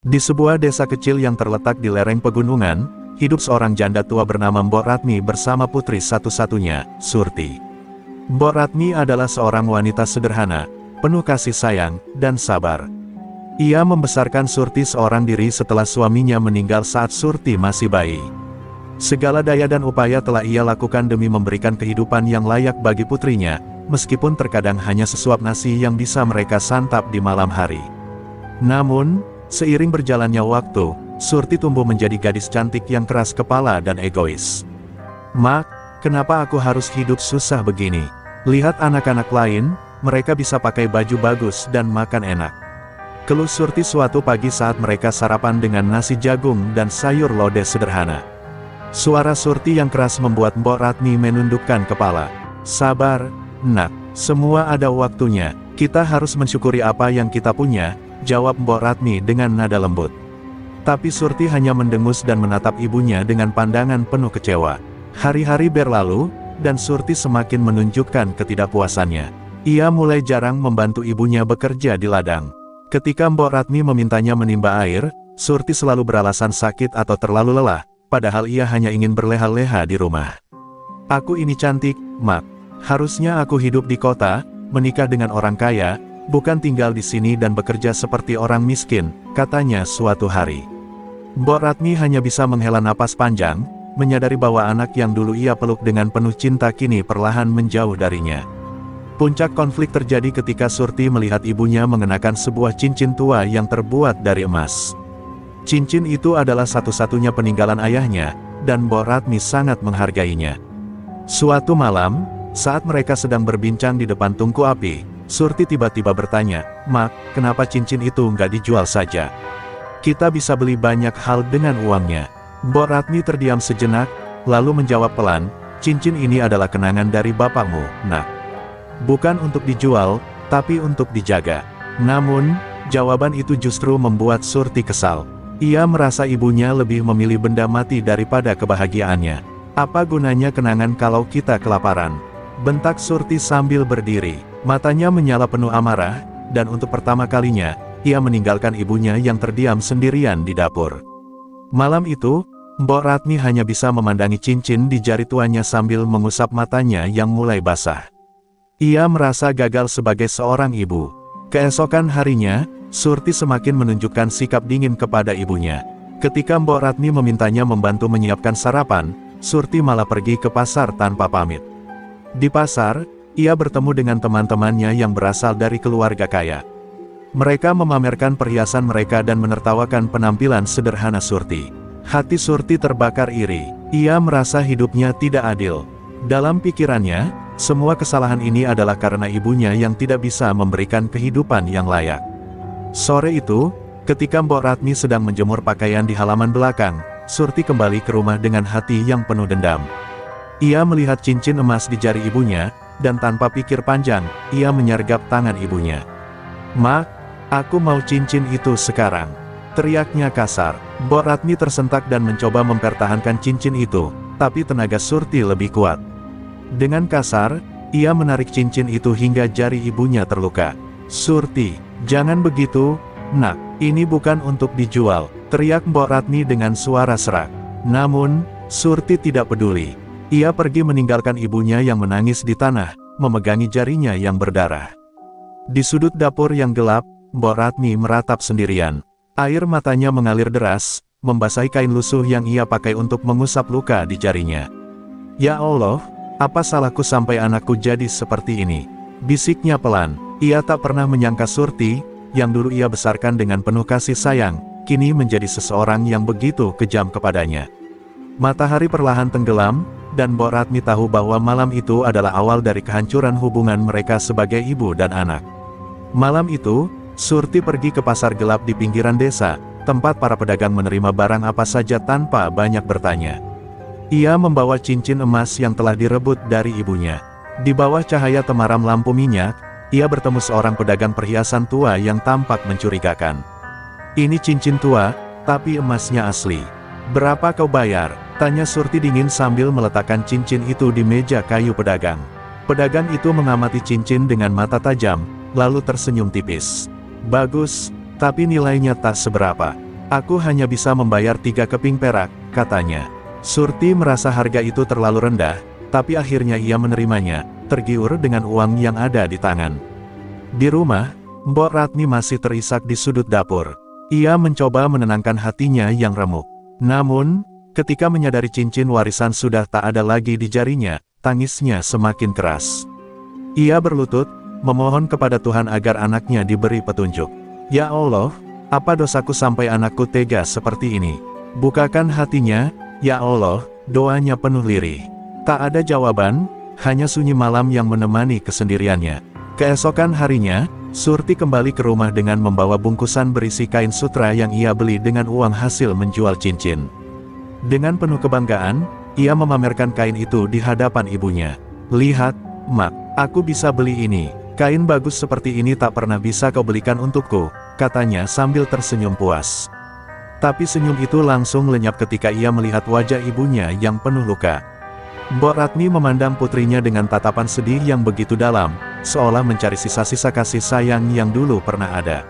Di sebuah desa kecil yang terletak di lereng pegunungan, hidup seorang janda tua bernama Mbok Ratmi bersama putri satu-satunya, Surti. Mbok Ratmi adalah seorang wanita sederhana, penuh kasih sayang, dan sabar. Ia membesarkan Surti seorang diri setelah suaminya meninggal saat Surti masih bayi. Segala daya dan upaya telah ia lakukan demi memberikan kehidupan yang layak bagi putrinya, meskipun terkadang hanya sesuap nasi yang bisa mereka santap di malam hari. Namun, seiring berjalannya waktu, Surti tumbuh menjadi gadis cantik yang keras kepala dan egois. "Mak, kenapa aku harus hidup susah begini? Lihat anak-anak lain, mereka bisa pakai baju bagus dan makan enak," keluh Surti suatu pagi saat mereka sarapan dengan nasi jagung dan sayur lodeh sederhana. Suara Surti yang keras membuat Mbok Ratmi menundukkan kepala. "Sabar, Nak, semua ada waktunya, kita harus mensyukuri apa yang kita punya," jawab Mbok Ratmi dengan nada lembut. Tapi Surti hanya mendengus dan menatap ibunya dengan pandangan penuh kecewa. Hari-hari berlalu, dan Surti semakin menunjukkan ketidakpuasannya. Ia mulai jarang membantu ibunya bekerja di ladang. Ketika Mbok Ratmi memintanya menimba air, Surti selalu beralasan sakit atau terlalu lelah, padahal ia hanya ingin berleha-leha di rumah. "Aku ini cantik, Mak. Harusnya aku hidup di kota, menikah dengan orang kaya, bukan tinggal di sini dan bekerja seperti orang miskin," katanya suatu hari. Mbok Ratmi hanya bisa menghela napas panjang, menyadari bahwa anak yang dulu ia peluk dengan penuh cinta kini perlahan menjauh darinya. Puncak konflik terjadi ketika Surti melihat ibunya mengenakan sebuah cincin tua yang terbuat dari emas. Cincin itu adalah satu-satunya peninggalan ayahnya, dan Mbok Ratmi sangat menghargainya. Suatu malam, saat mereka sedang berbincang di depan tungku api, Surti tiba-tiba bertanya, "Mak, kenapa cincin itu nggak dijual saja? Kita bisa beli banyak hal dengan uangnya." Mbok Ratmi terdiam sejenak, lalu menjawab pelan, "Cincin ini adalah kenangan dari bapakmu, Nak. Bukan untuk dijual, tapi untuk dijaga." Namun, jawaban itu justru membuat Surti kesal. Ia merasa ibunya lebih memilih benda mati daripada kebahagiaannya. "Apa gunanya kenangan kalau kita kelaparan?" bentak Surti sambil berdiri. Matanya menyala penuh amarah, dan untuk pertama kalinya, ia meninggalkan ibunya yang terdiam sendirian di dapur. Malam itu, Mbok Ratmi hanya bisa memandangi cincin di jari tuanya sambil mengusap matanya yang mulai basah. Ia merasa gagal sebagai seorang ibu. Keesokan harinya, Surti semakin menunjukkan sikap dingin kepada ibunya. Ketika Mbok Ratmi memintanya membantu menyiapkan sarapan, Surti malah pergi ke pasar tanpa pamit. Di pasar, ia bertemu dengan teman-temannya yang berasal dari keluarga kaya. Mereka memamerkan perhiasan mereka dan menertawakan penampilan sederhana Surti. Hati Surti terbakar iri. Ia merasa hidupnya tidak adil. Dalam pikirannya, semua kesalahan ini adalah karena ibunya yang tidak bisa memberikan kehidupan yang layak. Sore itu, ketika Mbok Ratmi sedang menjemur pakaian di halaman belakang, Surti kembali ke rumah dengan hati yang penuh dendam. Ia melihat cincin emas di jari ibunya, dan tanpa pikir panjang, ia menyergap tangan ibunya. "Mak, aku mau cincin itu sekarang," teriaknya kasar. Mbok Ratmi tersentak dan mencoba mempertahankan cincin itu, tapi tenaga Surti lebih kuat. Dengan kasar, ia menarik cincin itu hingga jari ibunya terluka. "Surti, jangan begitu, Nak, ini bukan untuk dijual," teriak Mbok Ratmi dengan suara serak. Namun, Surti tidak peduli. Ia pergi meninggalkan ibunya yang menangis di tanah, memegangi jarinya yang berdarah. Di sudut dapur yang gelap, Mbok Ratmi meratap sendirian. Air matanya mengalir deras, membasahi kain lusuh yang ia pakai untuk mengusap luka di jarinya. "Ya Allah, apa salahku sampai anakku jadi seperti ini?" bisiknya pelan. Ia tak pernah menyangka Surti, yang dulu ia besarkan dengan penuh kasih sayang, kini menjadi seseorang yang begitu kejam kepadanya. Matahari perlahan tenggelam, dan Mbok Ratmi tahu bahwa malam itu adalah awal dari kehancuran hubungan mereka sebagai ibu dan anak. Malam itu, Surti pergi ke pasar gelap di pinggiran desa, tempat para pedagang menerima barang apa saja tanpa banyak bertanya. Ia membawa cincin emas yang telah direbut dari ibunya. Di bawah cahaya temaram lampu minyak, ia bertemu seorang pedagang perhiasan tua yang tampak mencurigakan. "Ini cincin tua, tapi emasnya asli. Berapa kau bayar?" tanya Surti dingin sambil meletakkan cincin itu di meja kayu pedagang. Pedagang itu mengamati cincin dengan mata tajam, lalu tersenyum tipis. "Bagus, tapi nilainya tak seberapa. Aku hanya bisa membayar 3 keping perak, katanya. Surti merasa harga itu terlalu rendah, tapi akhirnya ia menerimanya, tergiur dengan uang yang ada di tangan. Di rumah, Mbok Ratmi masih terisak di sudut dapur. Ia mencoba menenangkan hatinya yang remuk. Namun, ketika menyadari cincin warisan sudah tak ada lagi di jarinya, tangisnya semakin keras. Ia berlutut, memohon kepada Tuhan agar anaknya diberi petunjuk. Ya Allah, apa dosaku sampai anakku tega seperti ini? Bukakan hatinya, ya Allah, doanya penuh lirih. Tak ada jawaban, hanya sunyi malam yang menemani kesendiriannya. Keesokan harinya, Surti kembali ke rumah dengan membawa bungkusan berisi kain sutra yang ia beli dengan uang hasil menjual cincin. Dengan penuh kebanggaan, ia memamerkan kain itu di hadapan ibunya. Lihat, Mak, aku bisa beli ini. Kain bagus seperti ini tak pernah bisa kau belikan untukku, katanya sambil tersenyum puas. Tapi senyum itu langsung lenyap ketika ia melihat wajah ibunya yang penuh luka. Mbok Ratmi memandang putrinya dengan tatapan sedih yang begitu dalam, seolah mencari sisa-sisa kasih sayang yang dulu pernah ada.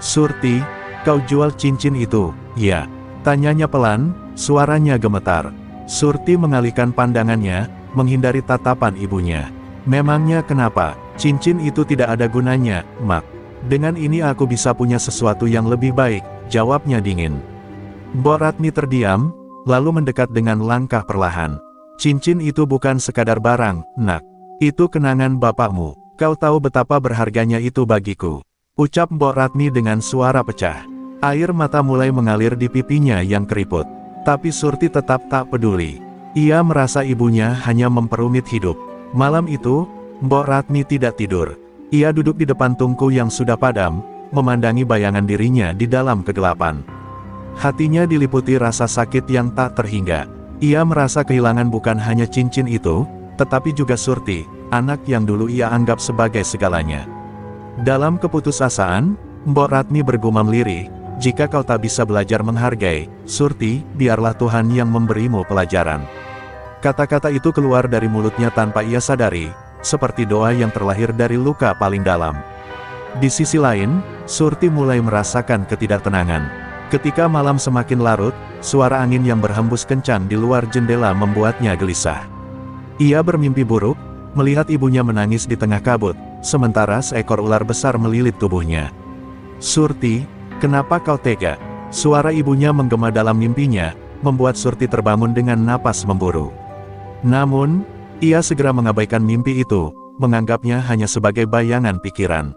Surti, kau jual cincin itu, ya? Tanyanya pelan, suaranya gemetar. Surti mengalihkan pandangannya, menghindari tatapan ibunya. Memangnya kenapa? Cincin itu tidak ada gunanya, Mak. Dengan ini aku bisa punya sesuatu yang lebih baik, jawabnya dingin. Mbok Ratmi terdiam, lalu mendekat dengan langkah perlahan. Cincin itu bukan sekadar barang, Nak. Itu kenangan bapakmu. Kau tahu betapa berharganya itu bagiku, ucap Mbok Ratmi dengan suara pecah. Air mata mulai mengalir di pipinya yang keriput. Tapi Surti tetap tak peduli. Ia merasa ibunya hanya memperumit hidup. Malam itu, Mbok Ratmi tidak tidur. Ia duduk di depan tungku yang sudah padam, memandangi bayangan dirinya di dalam kegelapan. Hatinya diliputi rasa sakit yang tak terhingga. Ia merasa kehilangan bukan hanya cincin itu, tetapi juga Surti, anak yang dulu ia anggap sebagai segalanya. Dalam keputusasaan, Mbok Ratmi bergumam lirih, jika kau tak bisa belajar menghargai, Surti, biarlah Tuhan yang memberimu pelajaran. Kata-kata itu keluar dari mulutnya tanpa ia sadari, seperti doa yang terlahir dari luka paling dalam. Di sisi lain, Surti mulai merasakan ketidaktenangan. Ketika malam semakin larut, suara angin yang berhembus kencang di luar jendela membuatnya gelisah. Ia bermimpi buruk, melihat ibunya menangis di tengah kabut, sementara seekor ular besar melilit tubuhnya. Surti, kenapa kau tega? Suara ibunya menggema dalam mimpinya, membuat Surti terbangun dengan napas memburu. Namun, ia segera mengabaikan mimpi itu, menganggapnya hanya sebagai bayangan pikiran.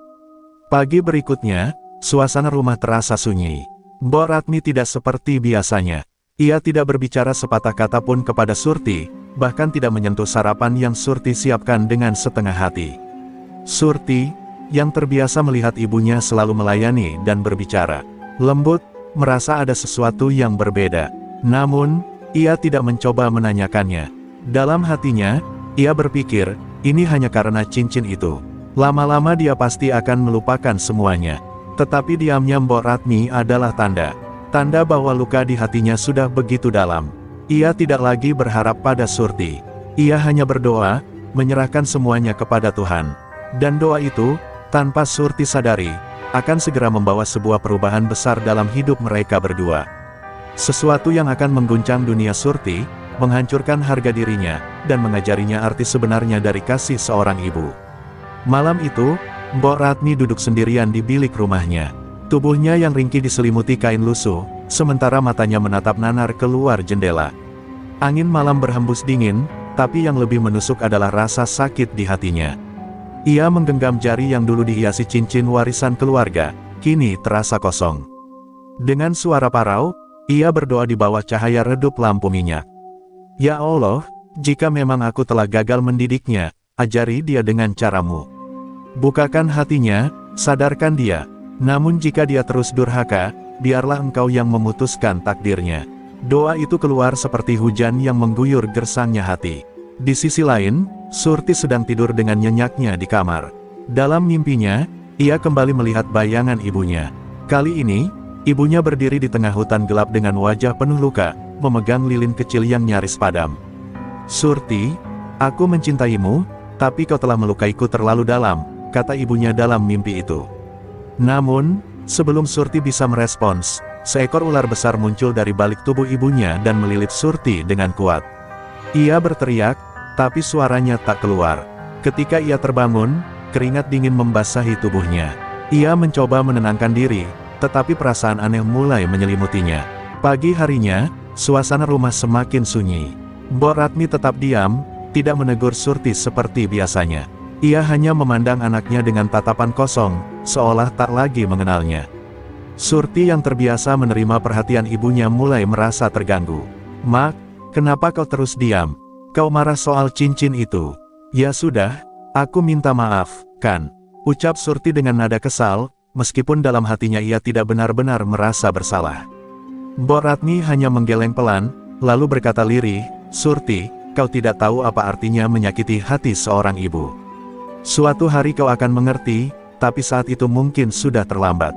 Pagi berikutnya, suasana rumah terasa sunyi. Mbok Ratmi tidak seperti biasanya. Ia tidak berbicara sepatah kata pun kepada Surti, bahkan tidak menyentuh sarapan yang Surti siapkan dengan setengah hati. Surti, yang terbiasa melihat ibunya selalu melayani dan berbicara lembut, merasa ada sesuatu yang berbeda. Namun, ia tidak mencoba menanyakannya. Dalam hatinya, ia berpikir, ini hanya karena cincin itu. Lama-lama dia pasti akan melupakan semuanya. Tetapi diamnya Mbok Ratmi adalah tanda bahwa luka di hatinya sudah begitu dalam. Ia tidak lagi berharap pada Surti. Ia hanya berdoa, menyerahkan semuanya kepada Tuhan. Dan doa itu, tanpa Surti sadari, akan segera membawa sebuah perubahan besar dalam hidup mereka berdua. Sesuatu yang akan mengguncang dunia Surti, menghancurkan harga dirinya, dan mengajarinya arti sebenarnya dari kasih seorang ibu. Malam itu, Mbok Ratmi duduk sendirian di bilik rumahnya. Tubuhnya yang ringkih diselimuti kain lusuh, sementara matanya menatap nanar keluar jendela. Angin malam berhembus dingin, tapi yang lebih menusuk adalah rasa sakit di hatinya. Ia menggenggam jari yang dulu dihiasi cincin warisan keluarga, kini terasa kosong. Dengan suara parau, ia berdoa di bawah cahaya redup lampu minyak. Ya Allah, jika memang aku telah gagal mendidiknya, ajari dia dengan caramu. Bukakan hatinya, sadarkan dia. Namun jika dia terus durhaka, biarlah engkau yang memutuskan takdirnya. Doa itu keluar seperti hujan yang mengguyur gersangnya hati. Di sisi lain, Surti sedang tidur dengan nyenyaknya di kamar. Dalam mimpinya, ia kembali melihat bayangan ibunya. Kali ini, ibunya berdiri di tengah hutan gelap dengan wajah penuh luka, memegang lilin kecil yang nyaris padam. Surti, aku mencintaimu, tapi kau telah melukaiku terlalu dalam, kata ibunya dalam mimpi itu. Namun, sebelum Surti bisa merespons, seekor ular besar muncul dari balik tubuh ibunya dan melilit Surti dengan kuat. Ia berteriak, tapi suaranya tak keluar. Ketika ia terbangun, keringat dingin membasahi tubuhnya. Ia mencoba menenangkan diri, tetapi perasaan aneh mulai menyelimutinya. Pagi harinya, suasana rumah semakin sunyi. Mbok Ratmi tetap diam, tidak menegur Surti seperti biasanya. Ia hanya memandang anaknya dengan tatapan kosong, seolah tak lagi mengenalnya. Surti yang terbiasa menerima perhatian ibunya mulai merasa terganggu. "Mak, kenapa kau terus diam? Kau marah soal cincin itu?" "Ya sudah, aku minta maaf, kan?" ucap Surti dengan nada kesal, meskipun dalam hatinya ia tidak benar-benar merasa bersalah. Mbok Ratmi hanya menggeleng pelan, lalu berkata lirih, "Surti, kau tidak tahu apa artinya menyakiti hati seorang ibu. Suatu hari kau akan mengerti, tapi saat itu mungkin sudah terlambat."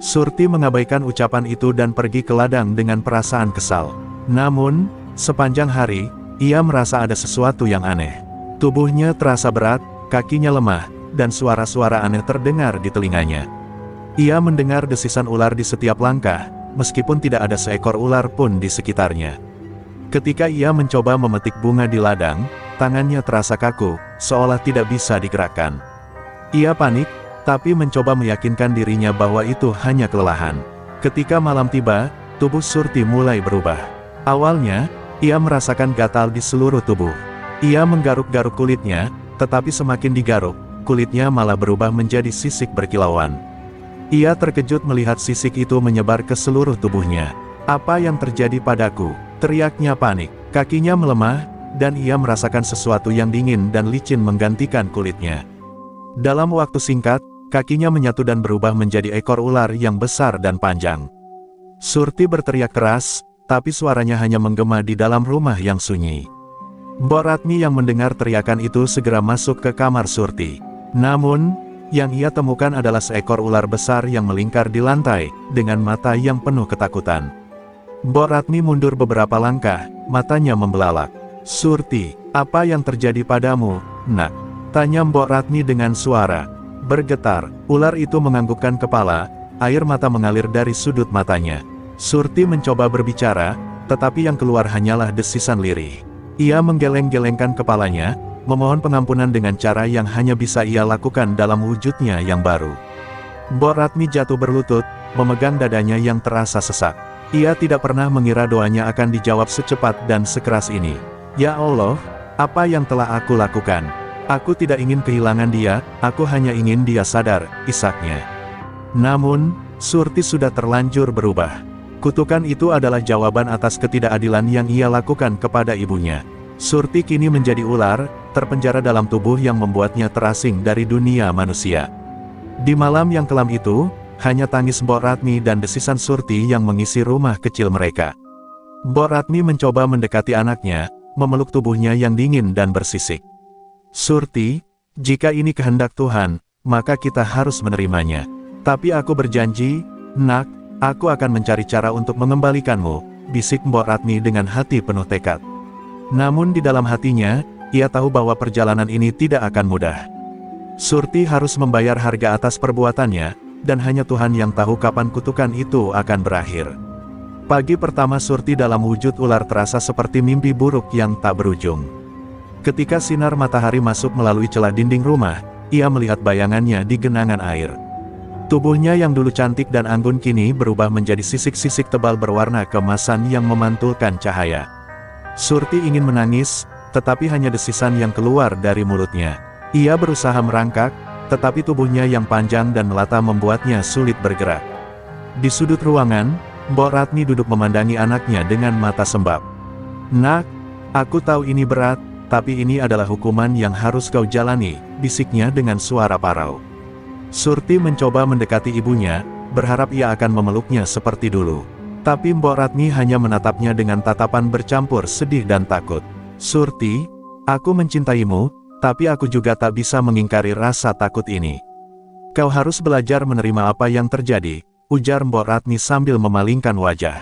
Surti mengabaikan ucapan itu dan pergi ke ladang dengan perasaan kesal. Namun, sepanjang hari, ia merasa ada sesuatu yang aneh. Tubuhnya terasa berat, kakinya lemah, dan suara-suara aneh terdengar di telinganya. Ia mendengar desisan ular di setiap langkah, meskipun tidak ada seekor ular pun di sekitarnya. Ketika ia mencoba memetik bunga di ladang, tangannya terasa kaku, seolah tidak bisa digerakkan. Ia panik, tapi mencoba meyakinkan dirinya bahwa itu hanya kelelahan. Ketika malam tiba, tubuh Surti mulai berubah. Awalnya, ia merasakan gatal di seluruh tubuh. Ia menggaruk-garuk kulitnya, tetapi semakin digaruk, kulitnya malah berubah menjadi sisik berkilauan. Ia terkejut melihat sisik itu menyebar ke seluruh tubuhnya. "Apa yang terjadi padaku?" teriaknya panik. Kakinya melemah, dan ia merasakan sesuatu yang dingin dan licin menggantikan kulitnya. Dalam waktu singkat, kakinya menyatu dan berubah menjadi ekor ular yang besar dan panjang. Surti berteriak keras, tapi suaranya hanya menggema di dalam rumah yang sunyi. Mbok Ratmi yang mendengar teriakan itu segera masuk ke kamar Surti. Namun, yang ia temukan adalah seekor ular besar yang melingkar di lantai, dengan mata yang penuh ketakutan. Mbok Ratmi mundur beberapa langkah, matanya membelalak. "Surti, apa yang terjadi padamu, Nak?" tanya Mbok Ratmi dengan suara bergetar. Ular itu menganggukkan kepala, air mata mengalir dari sudut matanya. Surti mencoba berbicara, tetapi yang keluar hanyalah desisan lirih. Ia menggeleng-gelengkan kepalanya, memohon pengampunan dengan cara yang hanya bisa ia lakukan dalam wujudnya yang baru. Mbok Ratmi jatuh berlutut, memegang dadanya yang terasa sesak. Ia tidak pernah mengira doanya akan dijawab secepat dan sekeras ini. "Ya Allah, apa yang telah aku lakukan? Aku tidak ingin kehilangan dia, aku hanya ingin dia sadar," isaknya. Namun, Surti sudah terlanjur berubah. Kutukan itu adalah jawaban atas ketidakadilan yang ia lakukan kepada ibunya. Surti kini menjadi ular, terpenjara dalam tubuh yang membuatnya terasing dari dunia manusia. Di malam yang kelam itu, hanya tangis Mbok Ratmi dan desisan Surti yang mengisi rumah kecil mereka. Mbok Ratmi mencoba mendekati anaknya, memeluk tubuhnya yang dingin dan bersisik. "Surti, jika ini kehendak Tuhan, maka kita harus menerimanya. Tapi aku berjanji, Nak, aku akan mencari cara untuk mengembalikanmu," bisik Mbok Ratmi dengan hati penuh tekad. Namun di dalam hatinya, ia tahu bahwa perjalanan ini tidak akan mudah. Surti harus membayar harga atas perbuatannya, dan hanya Tuhan yang tahu kapan kutukan itu akan berakhir. Pagi pertama Surti dalam wujud ular terasa seperti mimpi buruk yang tak berujung. Ketika sinar matahari masuk melalui celah dinding rumah, ia melihat bayangannya di genangan air. Tubuhnya yang dulu cantik dan anggun kini berubah menjadi sisik-sisik tebal berwarna keemasan yang memantulkan cahaya. Surti ingin menangis, tetapi hanya desisan yang keluar dari mulutnya. Ia berusaha merangkak, tetapi tubuhnya yang panjang dan melata membuatnya sulit bergerak. Di sudut ruangan, Mbok Ratmi duduk memandangi anaknya dengan mata sembab. "Nak, aku tahu ini berat, tapi ini adalah hukuman yang harus kau jalani," bisiknya dengan suara parau. Surti mencoba mendekati ibunya, berharap ia akan memeluknya seperti dulu. Tapi Mbok Ratmi hanya menatapnya dengan tatapan bercampur sedih dan takut. "Surti, aku mencintaimu, tapi aku juga tak bisa mengingkari rasa takut ini. Kau harus belajar menerima apa yang terjadi," ujar Mbok Ratmi sambil memalingkan wajah.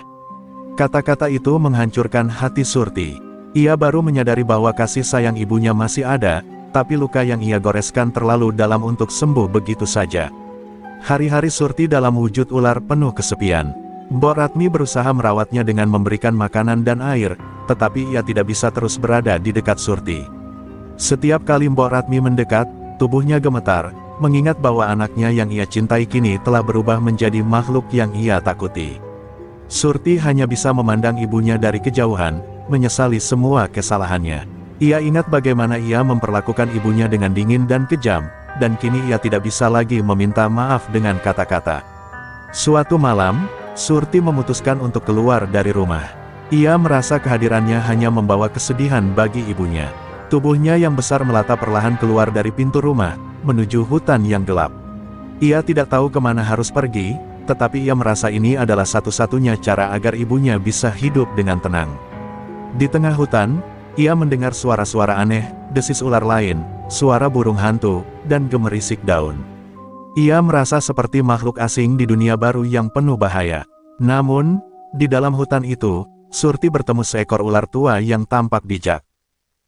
Kata-kata itu menghancurkan hati Surti. Ia baru menyadari bahwa kasih sayang ibunya masih ada, tapi luka yang ia goreskan terlalu dalam untuk sembuh begitu saja. Hari-hari Surti dalam wujud ular penuh kesepian. Mbok Ratmi berusaha merawatnya dengan memberikan makanan dan air, tetapi ia tidak bisa terus berada di dekat Surti. Setiap kali Mbok Ratmi mendekat, tubuhnya gemetar, mengingat bahwa anaknya yang ia cintai kini telah berubah menjadi makhluk yang ia takuti. Surti hanya bisa memandang ibunya dari kejauhan, menyesali semua kesalahannya. Ia ingat bagaimana ia memperlakukan ibunya dengan dingin dan kejam, dan kini ia tidak bisa lagi meminta maaf dengan kata-kata. Suatu malam, Surti memutuskan untuk keluar dari rumah. Ia merasa kehadirannya hanya membawa kesedihan bagi ibunya. Tubuhnya yang besar melata perlahan keluar dari pintu rumah, menuju hutan yang gelap. Ia tidak tahu kemana harus pergi, tetapi ia merasa ini adalah satu-satunya cara agar ibunya bisa hidup dengan tenang. Di tengah hutan, ia mendengar suara-suara aneh, desis ular lain, suara burung hantu, dan gemerisik daun. Ia merasa seperti makhluk asing di dunia baru yang penuh bahaya. Namun, di dalam hutan itu, Surti bertemu seekor ular tua yang tampak bijak.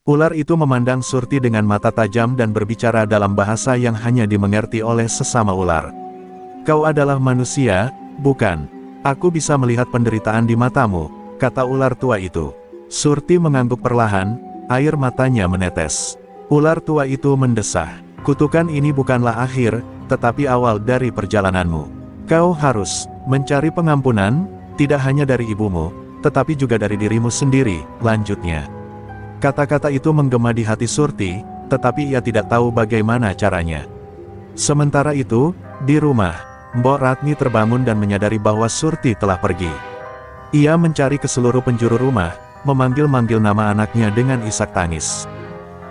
Ular itu memandang Surti dengan mata tajam dan berbicara dalam bahasa yang hanya dimengerti oleh sesama ular. "Kau adalah manusia, bukan? Aku bisa melihat penderitaan di matamu," kata ular tua itu. Surti mengangguk perlahan, air matanya menetes. Ular tua itu mendesah, "Kutukan ini bukanlah akhir, tetapi awal dari perjalananmu. Kau harus mencari pengampunan, tidak hanya dari ibumu, tetapi juga dari dirimu sendiri," lanjutnya. Kata-kata itu menggema di hati Surti, tetapi ia tidak tahu bagaimana caranya. Sementara itu, di rumah, Mbok Ratmi terbangun dan menyadari bahwa Surti telah pergi. Ia mencari ke seluruh penjuru rumah, memanggil-manggil nama anaknya dengan isak tangis.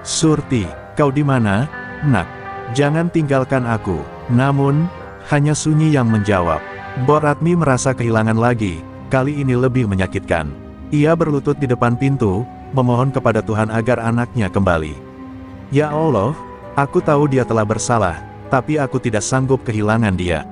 "Surti, kau di mana, Nak? Jangan tinggalkan aku." Namun, hanya sunyi yang menjawab. Mbok Ratmi merasa kehilangan lagi, kali ini lebih menyakitkan. Ia berlutut di depan pintu, memohon kepada Tuhan agar anaknya kembali. "Ya Allah, aku tahu dia telah bersalah, tapi aku tidak sanggup kehilangan dia.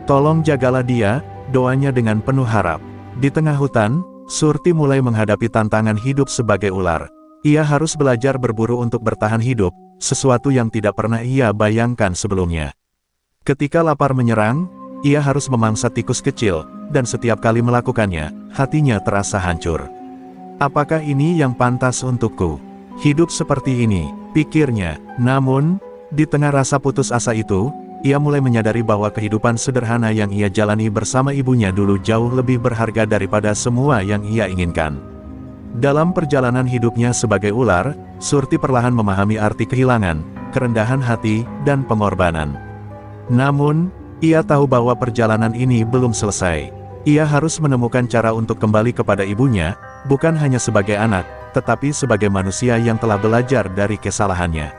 Tolong jagalah dia," doanya dengan penuh harap. Di tengah hutan, Surti mulai menghadapi tantangan hidup sebagai ular. Ia harus belajar berburu untuk bertahan hidup, sesuatu yang tidak pernah ia bayangkan sebelumnya. Ketika lapar menyerang, ia harus memangsa tikus kecil, dan setiap kali melakukannya, hatinya terasa hancur. "Apakah ini yang pantas untukku? Hidup seperti ini," pikirnya. Namun, di tengah rasa putus asa itu, ia mulai menyadari bahwa kehidupan sederhana yang ia jalani bersama ibunya dulu jauh lebih berharga daripada semua yang ia inginkan. Dalam perjalanan hidupnya sebagai ular, Surti perlahan memahami arti kehilangan, kerendahan hati, dan pengorbanan. Namun, ia tahu bahwa perjalanan ini belum selesai. Ia harus menemukan cara untuk kembali kepada ibunya, bukan hanya sebagai anak, tetapi sebagai manusia yang telah belajar dari kesalahannya.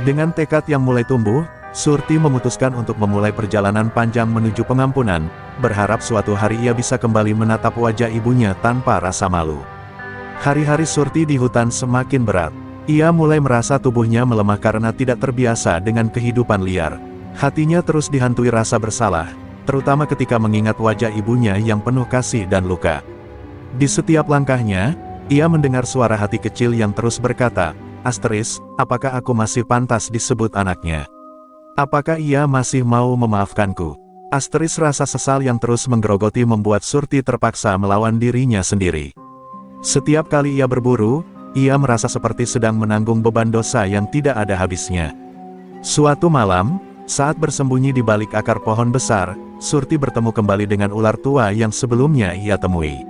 Dengan tekad yang mulai tumbuh, Surti memutuskan untuk memulai perjalanan panjang menuju pengampunan, berharap suatu hari ia bisa kembali menatap wajah ibunya tanpa rasa malu. Hari-hari Surti di hutan semakin berat. Ia mulai merasa tubuhnya melemah karena tidak terbiasa dengan kehidupan liar. Hatinya terus dihantui rasa bersalah, terutama ketika mengingat wajah ibunya yang penuh kasih dan luka. Di setiap langkahnya, ia mendengar suara hati kecil yang terus berkata, "Asteris, apakah aku masih pantas disebut anaknya? Apakah ia masih mau memaafkanku?" Asteris rasa sesal yang terus menggerogoti membuat Surti terpaksa melawan dirinya sendiri. Setiap kali ia berburu, ia merasa seperti sedang menanggung beban dosa yang tidak ada habisnya. Suatu malam, saat bersembunyi di balik akar pohon besar, Surti bertemu kembali dengan ular tua yang sebelumnya ia temui.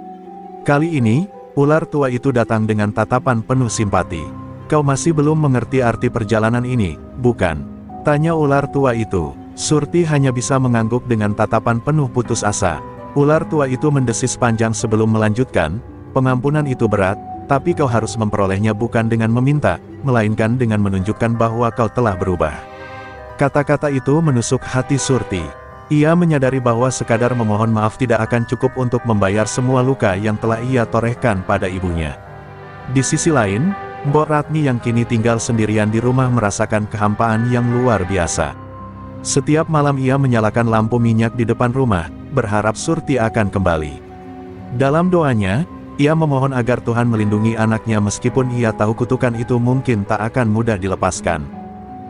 Kali ini, ular tua itu datang dengan tatapan penuh simpati. "Kau masih belum mengerti arti perjalanan ini, bukan?" tanya ular tua itu. Surti hanya bisa mengangguk dengan tatapan penuh putus asa. Ular tua itu mendesis panjang sebelum melanjutkan, "Pengampunan itu berat, tapi kau harus memperolehnya bukan dengan meminta, melainkan dengan menunjukkan bahwa kau telah berubah." Kata-kata itu menusuk hati Surti. Ia menyadari bahwa sekadar memohon maaf tidak akan cukup untuk membayar semua luka yang telah ia torehkan pada ibunya. Di sisi lain, Mbok Ratmi yang kini tinggal sendirian di rumah merasakan kehampaan yang luar biasa. Setiap malam ia menyalakan lampu minyak di depan rumah, berharap Surti akan kembali. Dalam doanya, ia memohon agar Tuhan melindungi anaknya meskipun ia tahu kutukan itu mungkin tak akan mudah dilepaskan.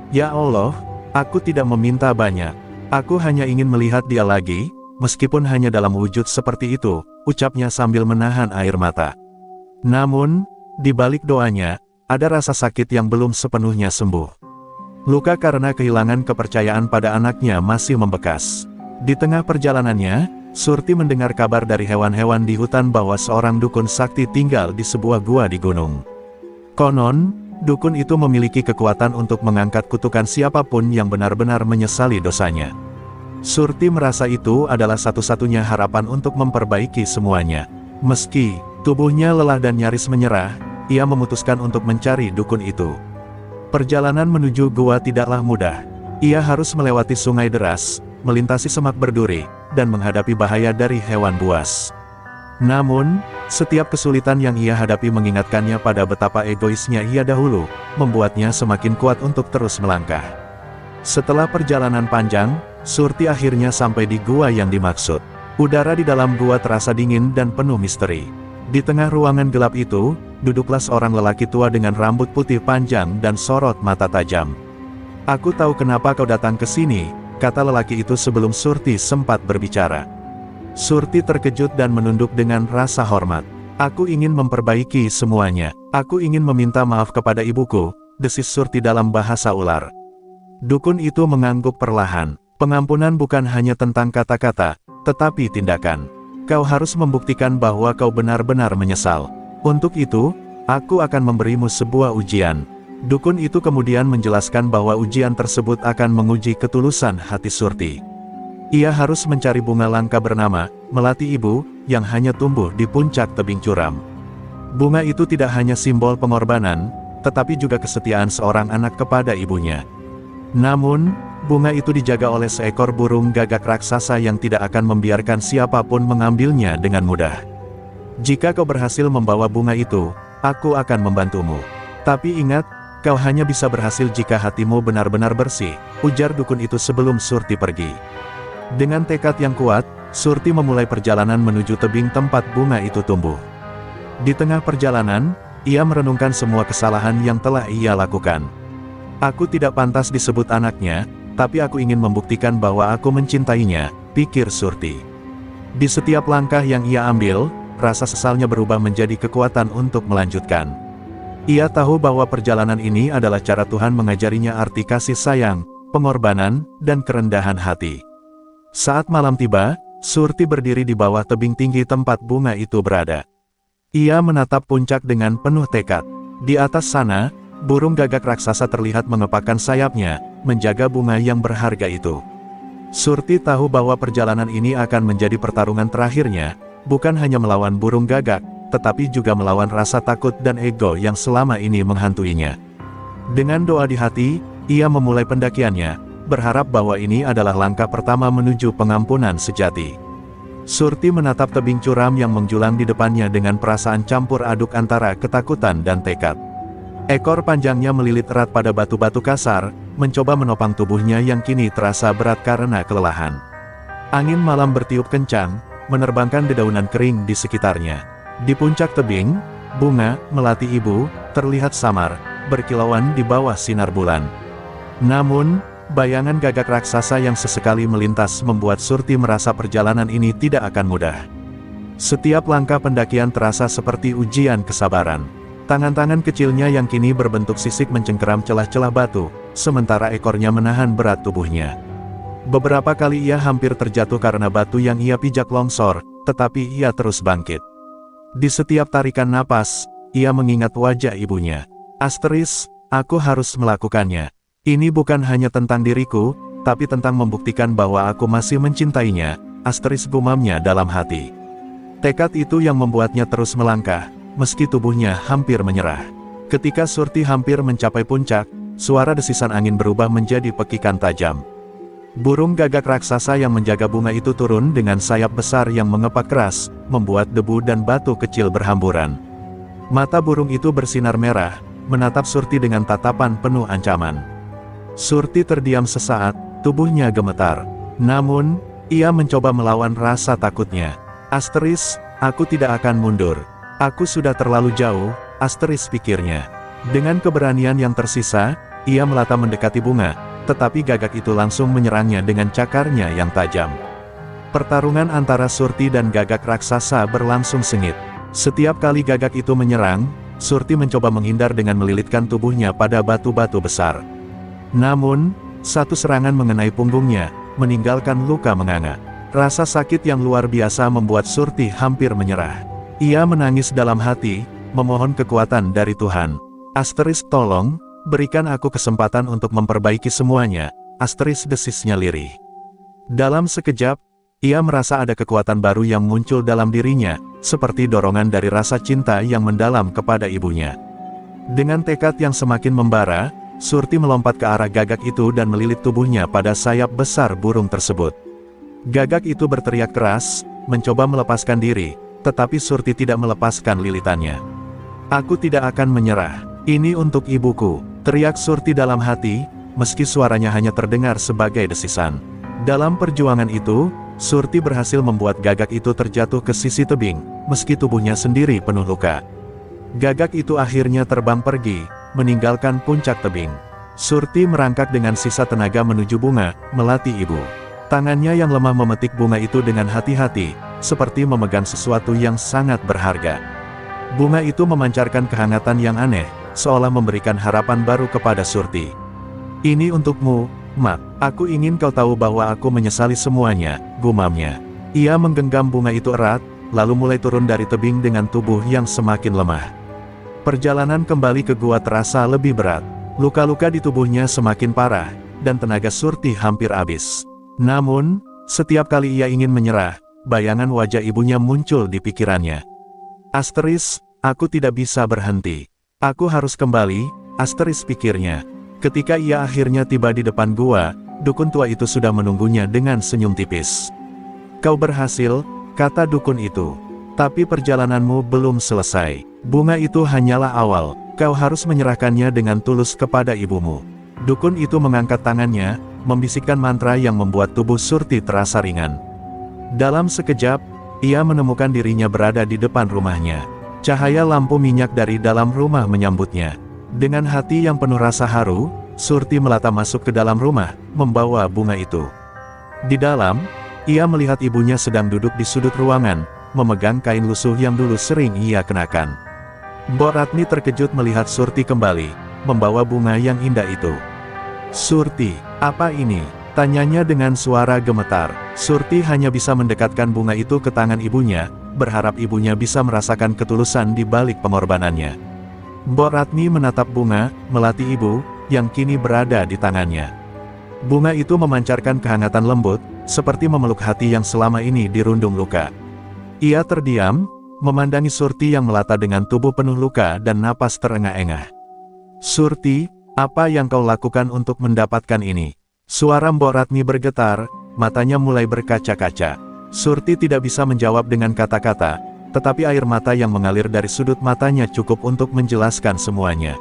"Ya Allah, aku tidak meminta banyak. Aku hanya ingin melihat dia lagi," meskipun hanya dalam wujud seperti itu, ucapnya sambil menahan air mata. Namun, di balik doanya, ada rasa sakit yang belum sepenuhnya sembuh. Luka karena kehilangan kepercayaan pada anaknya masih membekas. Di tengah perjalanannya, Surti mendengar kabar dari hewan-hewan di hutan bahwa seorang dukun sakti tinggal di sebuah gua di gunung. Konon, dukun itu memiliki kekuatan untuk mengangkat kutukan siapapun yang benar-benar menyesali dosanya. Surti merasa itu adalah satu-satunya harapan untuk memperbaiki semuanya. Meski tubuhnya lelah dan nyaris menyerah, ia memutuskan untuk mencari dukun itu. Perjalanan menuju gua tidaklah mudah. Ia harus melewati sungai deras, melintasi semak berduri, dan menghadapi bahaya dari hewan buas. Namun, setiap kesulitan yang ia hadapi mengingatkannya pada betapa egoisnya ia dahulu, membuatnya semakin kuat untuk terus melangkah. Setelah perjalanan panjang, Surti akhirnya sampai di gua yang dimaksud. Udara di dalam gua terasa dingin dan penuh misteri. Di tengah ruangan gelap itu, duduklah seorang lelaki tua dengan rambut putih panjang dan sorot mata tajam. "Aku tahu kenapa kau datang ke sini," kata lelaki itu sebelum Surti sempat berbicara. Surti terkejut dan menunduk dengan rasa hormat. "Aku ingin memperbaiki semuanya. Aku ingin meminta maaf kepada ibuku," desis Surti dalam bahasa ular. Dukun itu mengangguk perlahan. "Pengampunan bukan hanya tentang kata-kata, tetapi tindakan. Kau harus membuktikan bahwa kau benar-benar menyesal. Untuk itu, aku akan memberimu sebuah ujian." Dukun itu kemudian menjelaskan bahwa ujian tersebut akan menguji ketulusan hati Surti. Ia harus mencari bunga langka bernama Melati Ibu, yang hanya tumbuh di puncak tebing curam. Bunga itu tidak hanya simbol pengorbanan, tetapi juga kesetiaan seorang anak kepada ibunya. Namun, bunga itu dijaga oleh seekor burung gagak raksasa yang tidak akan membiarkan siapapun mengambilnya dengan mudah. "Jika kau berhasil membawa bunga itu, aku akan membantumu. Tapi ingat, kau hanya bisa berhasil jika hatimu benar-benar bersih," ujar dukun itu sebelum Surti pergi. Dengan tekad yang kuat, Surti memulai perjalanan menuju tebing tempat bunga itu tumbuh. Di tengah perjalanan, ia merenungkan semua kesalahan yang telah ia lakukan. "Aku tidak pantas disebut anaknya, tapi aku ingin membuktikan bahwa aku mencintainya," pikir Surti. Di setiap langkah yang ia ambil, rasa sesalnya berubah menjadi kekuatan untuk melanjutkan. Ia tahu bahwa perjalanan ini adalah cara Tuhan mengajarinya arti kasih sayang, pengorbanan, dan kerendahan hati. Saat malam tiba, Surti berdiri di bawah tebing tinggi tempat bunga itu berada. Ia menatap puncak dengan penuh tekad. Di atas sana, burung gagak raksasa terlihat mengepakkan sayapnya, menjaga bunga yang berharga itu. Surti tahu bahwa perjalanan ini akan menjadi pertarungan terakhirnya, bukan hanya melawan burung gagak, tetapi juga melawan rasa takut dan ego yang selama ini menghantuinya. Dengan doa di hati, ia memulai pendakiannya, berharap bahwa ini adalah langkah pertama menuju pengampunan sejati. Surti menatap tebing curam yang menjulang di depannya dengan perasaan campur aduk antara ketakutan dan tekad. Ekor panjangnya melilit erat pada batu-batu kasar, mencoba menopang tubuhnya yang kini terasa berat karena kelelahan. Angin malam bertiup kencang, menerbangkan dedaunan kering di sekitarnya. Di puncak tebing, bunga Melati Ibu terlihat samar, berkilauan di bawah sinar bulan. Namun, bayangan gagak raksasa yang sesekali melintas membuat Surti merasa perjalanan ini tidak akan mudah. Setiap langkah pendakian terasa seperti ujian kesabaran. Tangan-tangan kecilnya yang kini berbentuk sisik mencengkeram celah-celah batu, sementara ekornya menahan berat tubuhnya. Beberapa kali ia hampir terjatuh karena batu yang ia pijak longsor, tetapi ia terus bangkit. Di setiap tarikan napas, ia mengingat wajah ibunya. "Asteris, aku harus melakukannya. Ini bukan hanya tentang diriku, tapi tentang membuktikan bahwa aku masih mencintainya," Asteris gumamnya dalam hati. Tekad itu yang membuatnya terus melangkah, meski tubuhnya hampir menyerah. Ketika Surti hampir mencapai puncak, suara desisan angin berubah menjadi pekikan tajam. Burung gagak raksasa yang menjaga bunga itu turun dengan sayap besar yang mengepak keras, membuat debu dan batu kecil berhamburan. Mata burung itu bersinar merah, menatap Surti dengan tatapan penuh ancaman. Surti terdiam sesaat, tubuhnya gemetar. Namun, ia mencoba melawan rasa takutnya. "Asteris, aku tidak akan mundur. Aku sudah terlalu jauh," Asteris pikirnya. Dengan keberanian yang tersisa, ia melata mendekati bunga, tetapi gagak itu langsung menyerangnya dengan cakarnya yang tajam. Pertarungan antara Surti dan Gagak raksasa berlangsung sengit. Setiap kali Gagak itu menyerang, Surti mencoba menghindar dengan melilitkan tubuhnya pada batu-batu besar. Namun, satu serangan mengenai punggungnya, meninggalkan luka menganga. Rasa sakit yang luar biasa membuat Surti hampir menyerah. Ia menangis dalam hati, memohon kekuatan dari Tuhan. Asteris, tolong, berikan aku kesempatan untuk memperbaiki semuanya. Asteris, desisnya lirih. Dalam sekejap, ia merasa ada kekuatan baru yang muncul dalam dirinya, seperti dorongan dari rasa cinta yang mendalam kepada ibunya. Dengan tekad yang semakin membara, Surti melompat ke arah Gagak itu dan melilit tubuhnya pada sayap besar burung tersebut. Gagak itu berteriak keras, mencoba melepaskan diri, tetapi Surti tidak melepaskan lilitannya. Aku tidak akan menyerah. Ini untuk ibuku, teriak Surti dalam hati, meski suaranya hanya terdengar sebagai desisan. Dalam perjuangan itu, Surti berhasil membuat Gagak itu terjatuh ke sisi tebing, meski tubuhnya sendiri penuh luka. Gagak itu akhirnya terbang pergi, meninggalkan puncak tebing. Surti merangkak dengan sisa tenaga menuju bunga, melati ibu. Tangannya yang lemah memetik bunga itu dengan hati-hati, seperti memegang sesuatu yang sangat berharga. Bunga itu memancarkan kehangatan yang aneh, seolah memberikan harapan baru kepada Surti. Ini untukmu, Mak. Aku ingin kau tahu bahwa aku menyesali semuanya, gumamnya. Ia menggenggam bunga itu erat, lalu mulai turun dari tebing dengan tubuh yang semakin lemah. Perjalanan kembali ke gua terasa lebih berat. Luka-luka di tubuhnya semakin parah, dan tenaga Surti hampir habis. Namun, setiap kali ia ingin menyerah, bayangan wajah ibunya muncul di pikirannya. Asteris, aku tidak bisa berhenti. Aku harus kembali, Asteris pikirnya. Ketika ia akhirnya tiba di depan gua, dukun tua itu sudah menunggunya dengan senyum tipis. Kau berhasil, kata dukun itu. Tapi perjalananmu belum selesai. Bunga itu hanyalah awal, kau harus menyerahkannya dengan tulus kepada ibumu. Dukun itu mengangkat tangannya, membisikkan mantra yang membuat tubuh Surti terasa ringan. Dalam sekejap, ia menemukan dirinya berada di depan rumahnya. Cahaya lampu minyak dari dalam rumah menyambutnya. Dengan hati yang penuh rasa haru, Surti melata masuk ke dalam rumah, membawa bunga itu. Di dalam, ia melihat ibunya sedang duduk di sudut ruangan, memegang kain lusuh yang dulu sering ia kenakan. Mbok Ratmi terkejut melihat Surti kembali, membawa bunga yang indah itu. Surti, apa ini? Tanyanya dengan suara gemetar. Surti hanya bisa mendekatkan bunga itu ke tangan ibunya, berharap ibunya bisa merasakan ketulusan di balik pengorbanannya. Mbok Ratmi menatap bunga, melati ibu, yang kini berada di tangannya. Bunga itu memancarkan kehangatan lembut, seperti memeluk hati yang selama ini dirundung luka. Ia terdiam, memandangi Surti yang melata dengan tubuh penuh luka dan napas terengah-engah. Surti, apa yang kau lakukan untuk mendapatkan ini? Suara Mbok Ratmi bergetar, matanya mulai berkaca-kaca. Surti tidak bisa menjawab dengan kata-kata, tetapi air mata yang mengalir dari sudut matanya cukup untuk menjelaskan semuanya.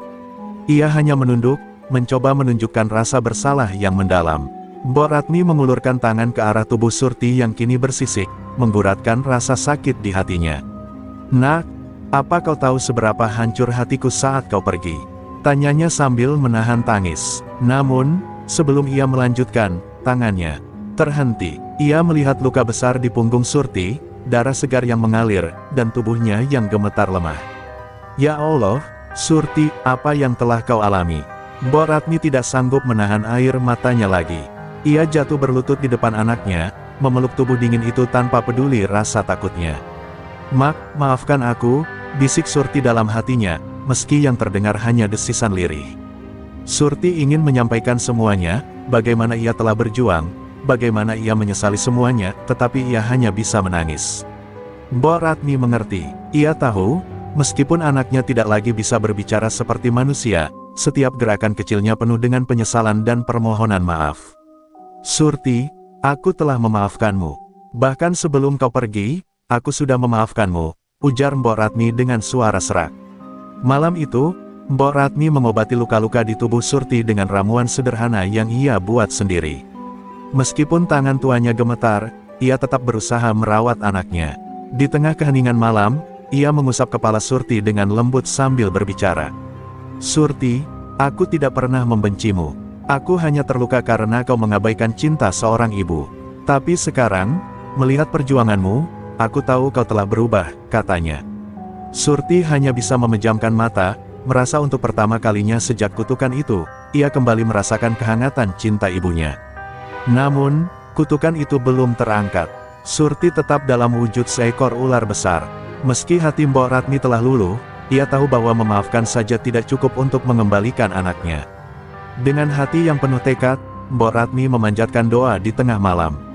Ia hanya menunduk, mencoba menunjukkan rasa bersalah yang mendalam. Mbok Ratmi mengulurkan tangan ke arah tubuh Surti yang kini bersisik, mengguratkan rasa sakit di hatinya. Nak, apa kau tahu seberapa hancur hatiku saat kau pergi? Tanyanya sambil menahan tangis. Namun, sebelum ia melanjutkan, tangannya terhenti. Ia melihat luka besar di punggung Surti, darah segar yang mengalir, dan tubuhnya yang gemetar lemah. Ya Allah, Surti, apa yang telah kau alami? Mbok Ratmi tidak sanggup menahan air matanya lagi. Ia jatuh berlutut di depan anaknya, memeluk tubuh dingin itu tanpa peduli rasa takutnya. Mak, maafkan aku, bisik Surti dalam hatinya, meski yang terdengar hanya desisan lirih. Surti ingin menyampaikan semuanya, bagaimana ia telah berjuang, bagaimana ia menyesali semuanya, tetapi ia hanya bisa menangis. Mbok Ratmi mengerti. Ia tahu, meskipun anaknya tidak lagi bisa berbicara seperti manusia, setiap gerakan kecilnya penuh dengan penyesalan dan permohonan maaf. Surti, aku telah memaafkanmu. Bahkan sebelum kau pergi, aku sudah memaafkanmu, ujar Mbok Ratmi dengan suara serak. Malam itu, Mbok Ratmi mengobati luka-luka di tubuh Surti dengan ramuan sederhana yang ia buat sendiri. Meskipun tangan tuanya gemetar, ia tetap berusaha merawat anaknya. Di tengah keheningan malam, ia mengusap kepala Surti dengan lembut sambil berbicara. Surti, aku tidak pernah membencimu. Aku hanya terluka karena kau mengabaikan cinta seorang ibu. Tapi sekarang, melihat perjuanganmu, aku tahu kau telah berubah, katanya. Surti hanya bisa memejamkan mata, merasa untuk pertama kalinya sejak kutukan itu, ia kembali merasakan kehangatan cinta ibunya. Namun, kutukan itu belum terangkat. Surti tetap dalam wujud seekor ular besar. Meski hati Mbok Ratmi telah luluh, ia tahu bahwa memaafkan saja tidak cukup untuk mengembalikan anaknya. Dengan hati yang penuh tekad, Mbok Ratmi memanjatkan doa di tengah malam.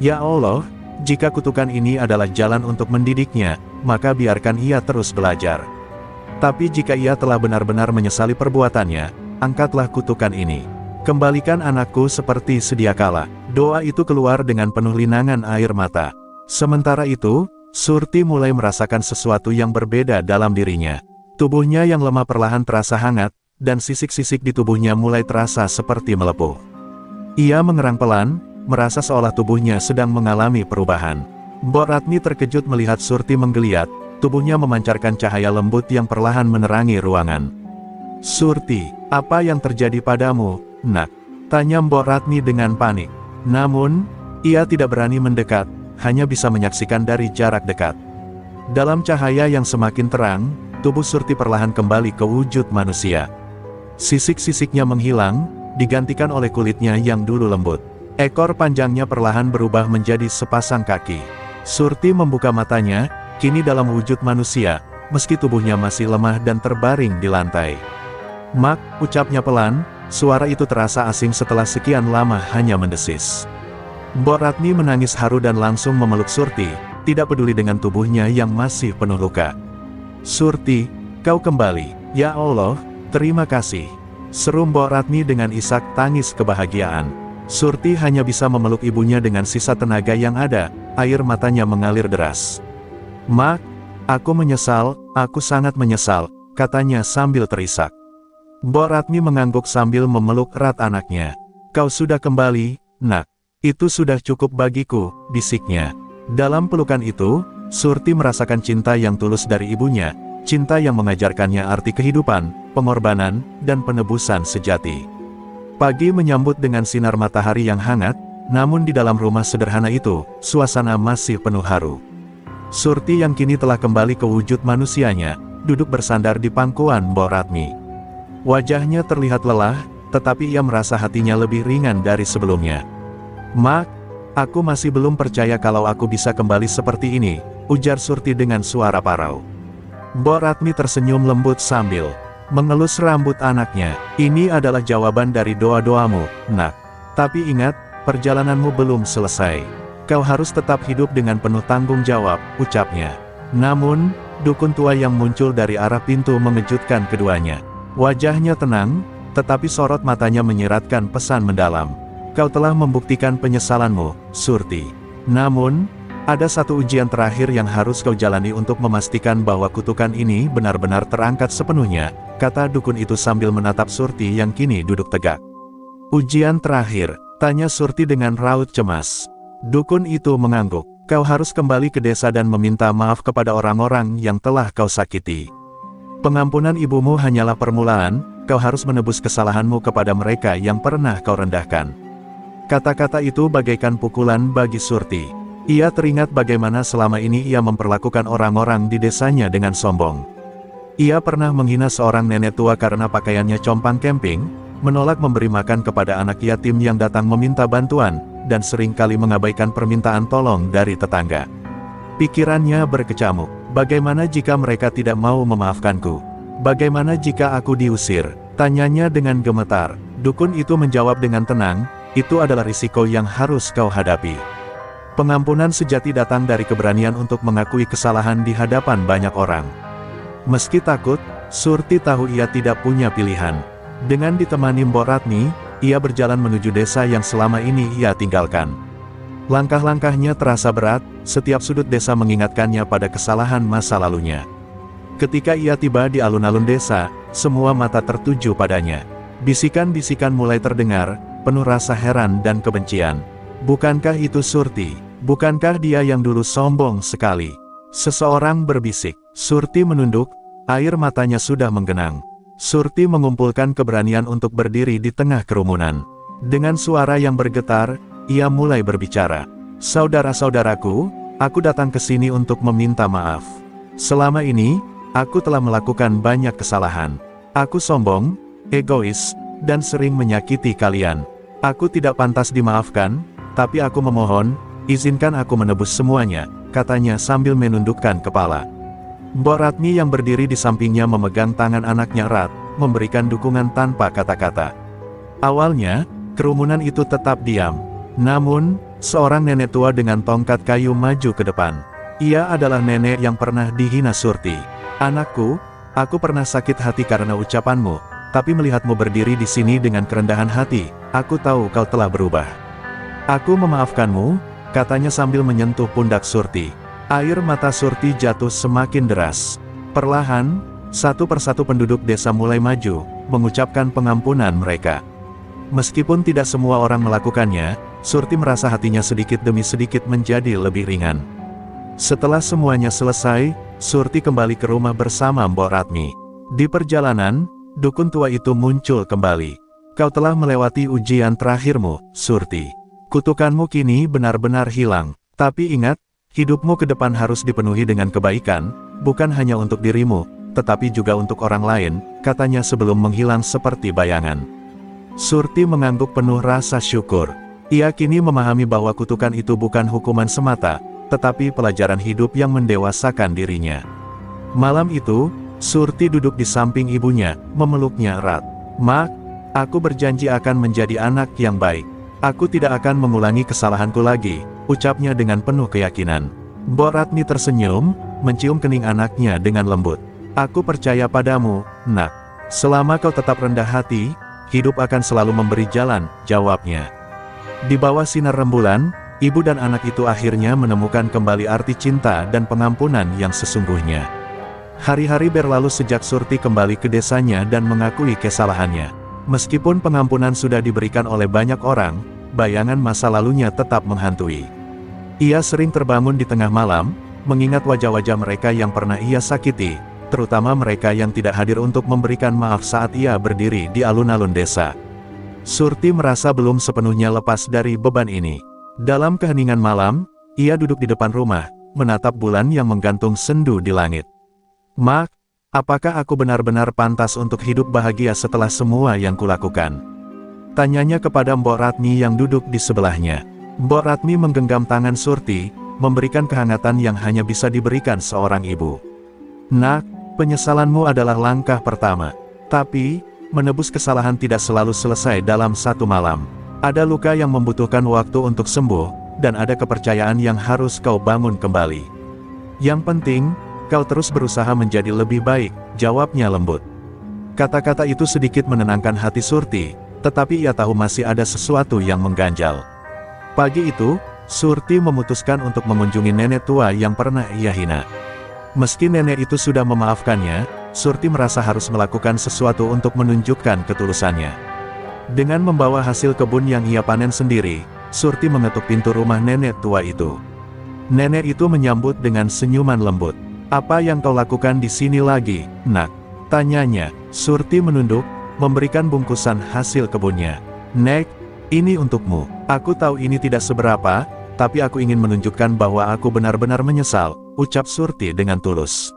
Ya Allah, jika kutukan ini adalah jalan untuk mendidiknya, maka biarkan ia terus belajar. Tapi jika ia telah benar-benar menyesali perbuatannya, angkatlah kutukan ini. Kembalikan anakku seperti sedia kala. Doa itu keluar dengan penuh linangan air mata. Sementara itu, Surti mulai merasakan sesuatu yang berbeda dalam dirinya. Tubuhnya yang lemah perlahan terasa hangat, dan sisik-sisik di tubuhnya mulai terasa seperti melepuh. Ia mengerang pelan, merasa seolah tubuhnya sedang mengalami perubahan. Mbok Ratmi terkejut melihat Surti menggeliat, tubuhnya memancarkan cahaya lembut yang perlahan menerangi ruangan. Surti, apa yang terjadi padamu, nak? Tanya Mbok Ratmi dengan panik. Namun, ia tidak berani mendekat, hanya bisa menyaksikan dari jarak dekat. Dalam cahaya yang semakin terang, tubuh Surti perlahan kembali ke wujud manusia. Sisik-sisiknya menghilang, digantikan oleh kulitnya yang dulu lembut. Ekor panjangnya perlahan berubah menjadi sepasang kaki. Surti membuka matanya, kini dalam wujud manusia, meski tubuhnya masih lemah dan terbaring di lantai. Mak, ucapnya pelan, suara itu terasa asing setelah sekian lama hanya mendesis. Mbok Ratmi menangis haru dan langsung memeluk Surti, tidak peduli dengan tubuhnya yang masih penuh luka. Surti, kau kembali, ya Allah, terima kasih. Seru Mbok Ratmi dengan isak tangis kebahagiaan. Surti hanya bisa memeluk ibunya dengan sisa tenaga yang ada, air matanya mengalir deras. Mak, aku menyesal, aku sangat menyesal, katanya sambil terisak. Mbok Ratmi mengangguk sambil memeluk erat anaknya. Kau sudah kembali, nak. Itu sudah cukup bagiku, bisiknya. Dalam pelukan itu, Surti merasakan cinta yang tulus dari ibunya, cinta yang mengajarkannya arti kehidupan, pengorbanan, dan penebusan sejati. Pagi menyambut dengan sinar matahari yang hangat, namun di dalam rumah sederhana itu, suasana masih penuh haru. Surti yang kini telah kembali ke wujud manusianya, duduk bersandar di pangkuan Mbok Ratmi. Wajahnya terlihat lelah, tetapi ia merasa hatinya lebih ringan dari sebelumnya. Mak, aku masih belum percaya kalau aku bisa kembali seperti ini, ujar Surti dengan suara parau. Mbok Ratmi tersenyum lembut sambil mengelus rambut anaknya. Ini adalah jawaban dari doa-doamu, nak. Tapi ingat, perjalananmu belum selesai. Kau harus tetap hidup dengan penuh tanggung jawab, ucapnya. Namun, dukun tua yang muncul dari arah pintu mengejutkan keduanya. Wajahnya tenang, tetapi sorot matanya menyiratkan pesan mendalam. Kau telah membuktikan penyesalanmu, Surti. Namun, ada satu ujian terakhir yang harus kau jalani untuk memastikan bahwa kutukan ini benar-benar terangkat sepenuhnya, kata dukun itu sambil menatap Surti yang kini duduk tegak. Ujian terakhir, tanya Surti dengan raut cemas. Dukun itu mengangguk. Kau harus kembali ke desa dan meminta maaf kepada orang-orang yang telah kau sakiti. Pengampunan ibumu hanyalah permulaan, kau harus menebus kesalahanmu kepada mereka yang pernah kau rendahkan. Kata-kata itu bagaikan pukulan bagi Surti. Ia teringat bagaimana selama ini ia memperlakukan orang-orang di desanya dengan sombong. Ia pernah menghina seorang nenek tua karena pakaiannya compang camping, menolak memberi makan kepada anak yatim yang datang meminta bantuan, dan seringkali mengabaikan permintaan tolong dari tetangga. Pikirannya berkecamuk. Bagaimana jika mereka tidak mau memaafkanku? Bagaimana jika aku diusir? Tanyanya dengan gemetar. Dukun itu menjawab dengan tenang, itu adalah risiko yang harus kau hadapi. Pengampunan sejati datang dari keberanian untuk mengakui kesalahan di hadapan banyak orang. Meski takut, Surti tahu ia tidak punya pilihan. Dengan ditemani Mbok Ratmi, ia berjalan menuju desa yang selama ini ia tinggalkan. Langkah-langkahnya terasa berat, setiap sudut desa mengingatkannya pada kesalahan masa lalunya. Ketika ia tiba di alun-alun desa, semua mata tertuju padanya. Bisikan-bisikan mulai terdengar, penuh rasa heran dan kebencian. Bukankah itu Surti? Bukankah dia yang dulu sombong sekali? Seseorang berbisik. Surti menunduk, air matanya sudah menggenang. Surti mengumpulkan keberanian untuk berdiri di tengah kerumunan. Dengan suara yang bergetar, ia mulai berbicara. Saudara-saudaraku, aku datang ke sini untuk meminta maaf. Selama ini, aku telah melakukan banyak kesalahan. Aku sombong, egois, dan sering menyakiti kalian. Aku tidak pantas dimaafkan, tapi aku memohon, izinkan aku menebus semuanya, katanya sambil menundukkan kepala. Mbok Ratmi yang berdiri di sampingnya memegang tangan anaknya erat, memberikan dukungan tanpa kata-kata. Awalnya, kerumunan itu tetap diam. Namun, seorang nenek tua dengan tongkat kayu maju ke depan. Ia adalah nenek yang pernah dihina Surti. Anakku, aku pernah sakit hati karena ucapanmu, tapi melihatmu berdiri di sini dengan kerendahan hati, aku tahu kau telah berubah. Aku memaafkanmu, katanya sambil menyentuh pundak Surti. Air mata Surti jatuh semakin deras. Perlahan, satu persatu penduduk desa mulai maju, mengucapkan pengampunan mereka. Meskipun tidak semua orang melakukannya, Surti merasa hatinya sedikit demi sedikit menjadi lebih ringan. Setelah semuanya selesai, Surti kembali ke rumah bersama Mbok Ratmi. Di perjalanan, dukun tua itu muncul kembali. Kau telah melewati ujian terakhirmu, Surti. Kutukanmu kini benar-benar hilang. Tapi ingat, hidupmu ke depan harus dipenuhi dengan kebaikan, bukan hanya untuk dirimu, tetapi juga untuk orang lain, katanya sebelum menghilang seperti bayangan. Surti mengangguk penuh rasa syukur. Ia kini memahami bahwa kutukan itu bukan hukuman semata, tetapi pelajaran hidup yang mendewasakan dirinya. Malam itu, Surti duduk di samping ibunya, memeluknya erat. "Mak, aku berjanji akan menjadi anak yang baik. Aku tidak akan mengulangi kesalahanku lagi," ucapnya dengan penuh keyakinan. Mbok Ratmi tersenyum, mencium kening anaknya dengan lembut. "Aku percaya padamu, Nak. Selama kau tetap rendah hati, hidup akan selalu memberi jalan," jawabnya. Di bawah sinar rembulan, ibu dan anak itu akhirnya menemukan kembali arti cinta dan pengampunan yang sesungguhnya. Hari-hari berlalu sejak Surti kembali ke desanya dan mengakui kesalahannya. Meskipun pengampunan sudah diberikan oleh banyak orang, bayangan masa lalunya tetap menghantui. Ia sering terbangun di tengah malam, mengingat wajah-wajah mereka yang pernah ia sakiti, terutama mereka yang tidak hadir untuk memberikan maaf saat ia berdiri di alun-alun desa. Surti merasa belum sepenuhnya lepas dari beban ini. Dalam keheningan malam, ia duduk di depan rumah, menatap bulan yang menggantung sendu di langit. "Mak, apakah aku benar-benar pantas untuk hidup bahagia setelah semua yang kulakukan?" tanyanya kepada Mbok Ratmi yang duduk di sebelahnya. Mbok Ratmi menggenggam tangan Surti, memberikan kehangatan yang hanya bisa diberikan seorang ibu. "Nak, penyesalanmu adalah langkah pertama. Tapi, menebus kesalahan tidak selalu selesai dalam satu malam. Ada luka yang membutuhkan waktu untuk sembuh, dan ada kepercayaan yang harus kau bangun kembali. Yang penting, kau terus berusaha menjadi lebih baik," jawabnya lembut. Kata-kata itu sedikit menenangkan hati Surti, tetapi ia tahu masih ada sesuatu yang mengganjal. Pagi itu, Surti memutuskan untuk mengunjungi nenek tua yang pernah ia hina. Meski nenek itu sudah memaafkannya, Surti merasa harus melakukan sesuatu untuk menunjukkan ketulusannya. Dengan membawa hasil kebun yang ia panen sendiri, Surti mengetuk pintu rumah nenek tua itu. Nenek itu menyambut dengan senyuman lembut. "Apa yang kau lakukan di sini lagi, Nak?" tanyanya. Surti menunduk, memberikan bungkusan hasil kebunnya. "Nek, ini untukmu. Aku tahu ini tidak seberapa, tapi aku ingin menunjukkan bahwa aku benar-benar menyesal," ucap Surti dengan tulus.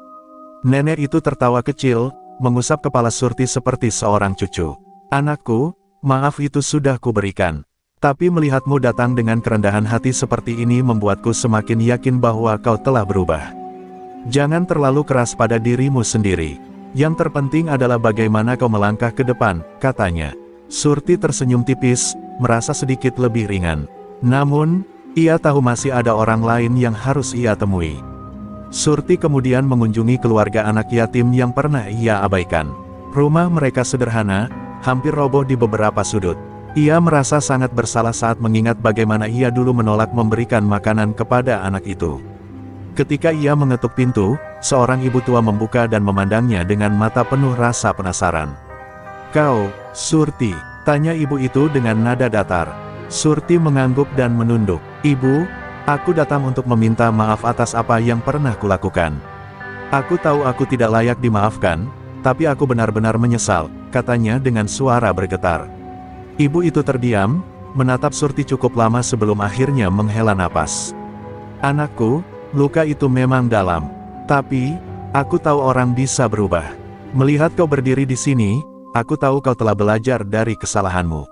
Nenek itu tertawa kecil, mengusap kepala Surti seperti seorang cucu. "Anakku, maaf itu sudah kuberikan. Tapi melihatmu datang dengan kerendahan hati seperti ini membuatku semakin yakin bahwa kau telah berubah. Jangan terlalu keras pada dirimu sendiri. Yang terpenting adalah bagaimana kau melangkah ke depan," katanya. Surti tersenyum tipis, merasa sedikit lebih ringan. Namun, ia tahu masih ada orang lain yang harus ia temui. Surti kemudian mengunjungi keluarga anak yatim yang pernah ia abaikan. Rumah mereka sederhana, hampir roboh di beberapa sudut. Ia merasa sangat bersalah saat mengingat bagaimana ia dulu menolak memberikan makanan kepada anak itu. Ketika ia mengetuk pintu, seorang ibu tua membuka dan memandangnya dengan mata penuh rasa penasaran. "Kau, Surti?" tanya ibu itu dengan nada datar. Surti mengangguk dan menunduk. "Ibu, aku datang untuk meminta maaf atas apa yang pernah kulakukan. Aku tahu aku tidak layak dimaafkan, tapi aku benar-benar menyesal," katanya dengan suara bergetar. Ibu itu terdiam, menatap Surti cukup lama sebelum akhirnya menghela napas. Anakku, luka itu memang dalam. Tapi, aku tahu orang bisa berubah. Melihat kau berdiri di sini, aku tahu kau telah belajar dari kesalahanmu.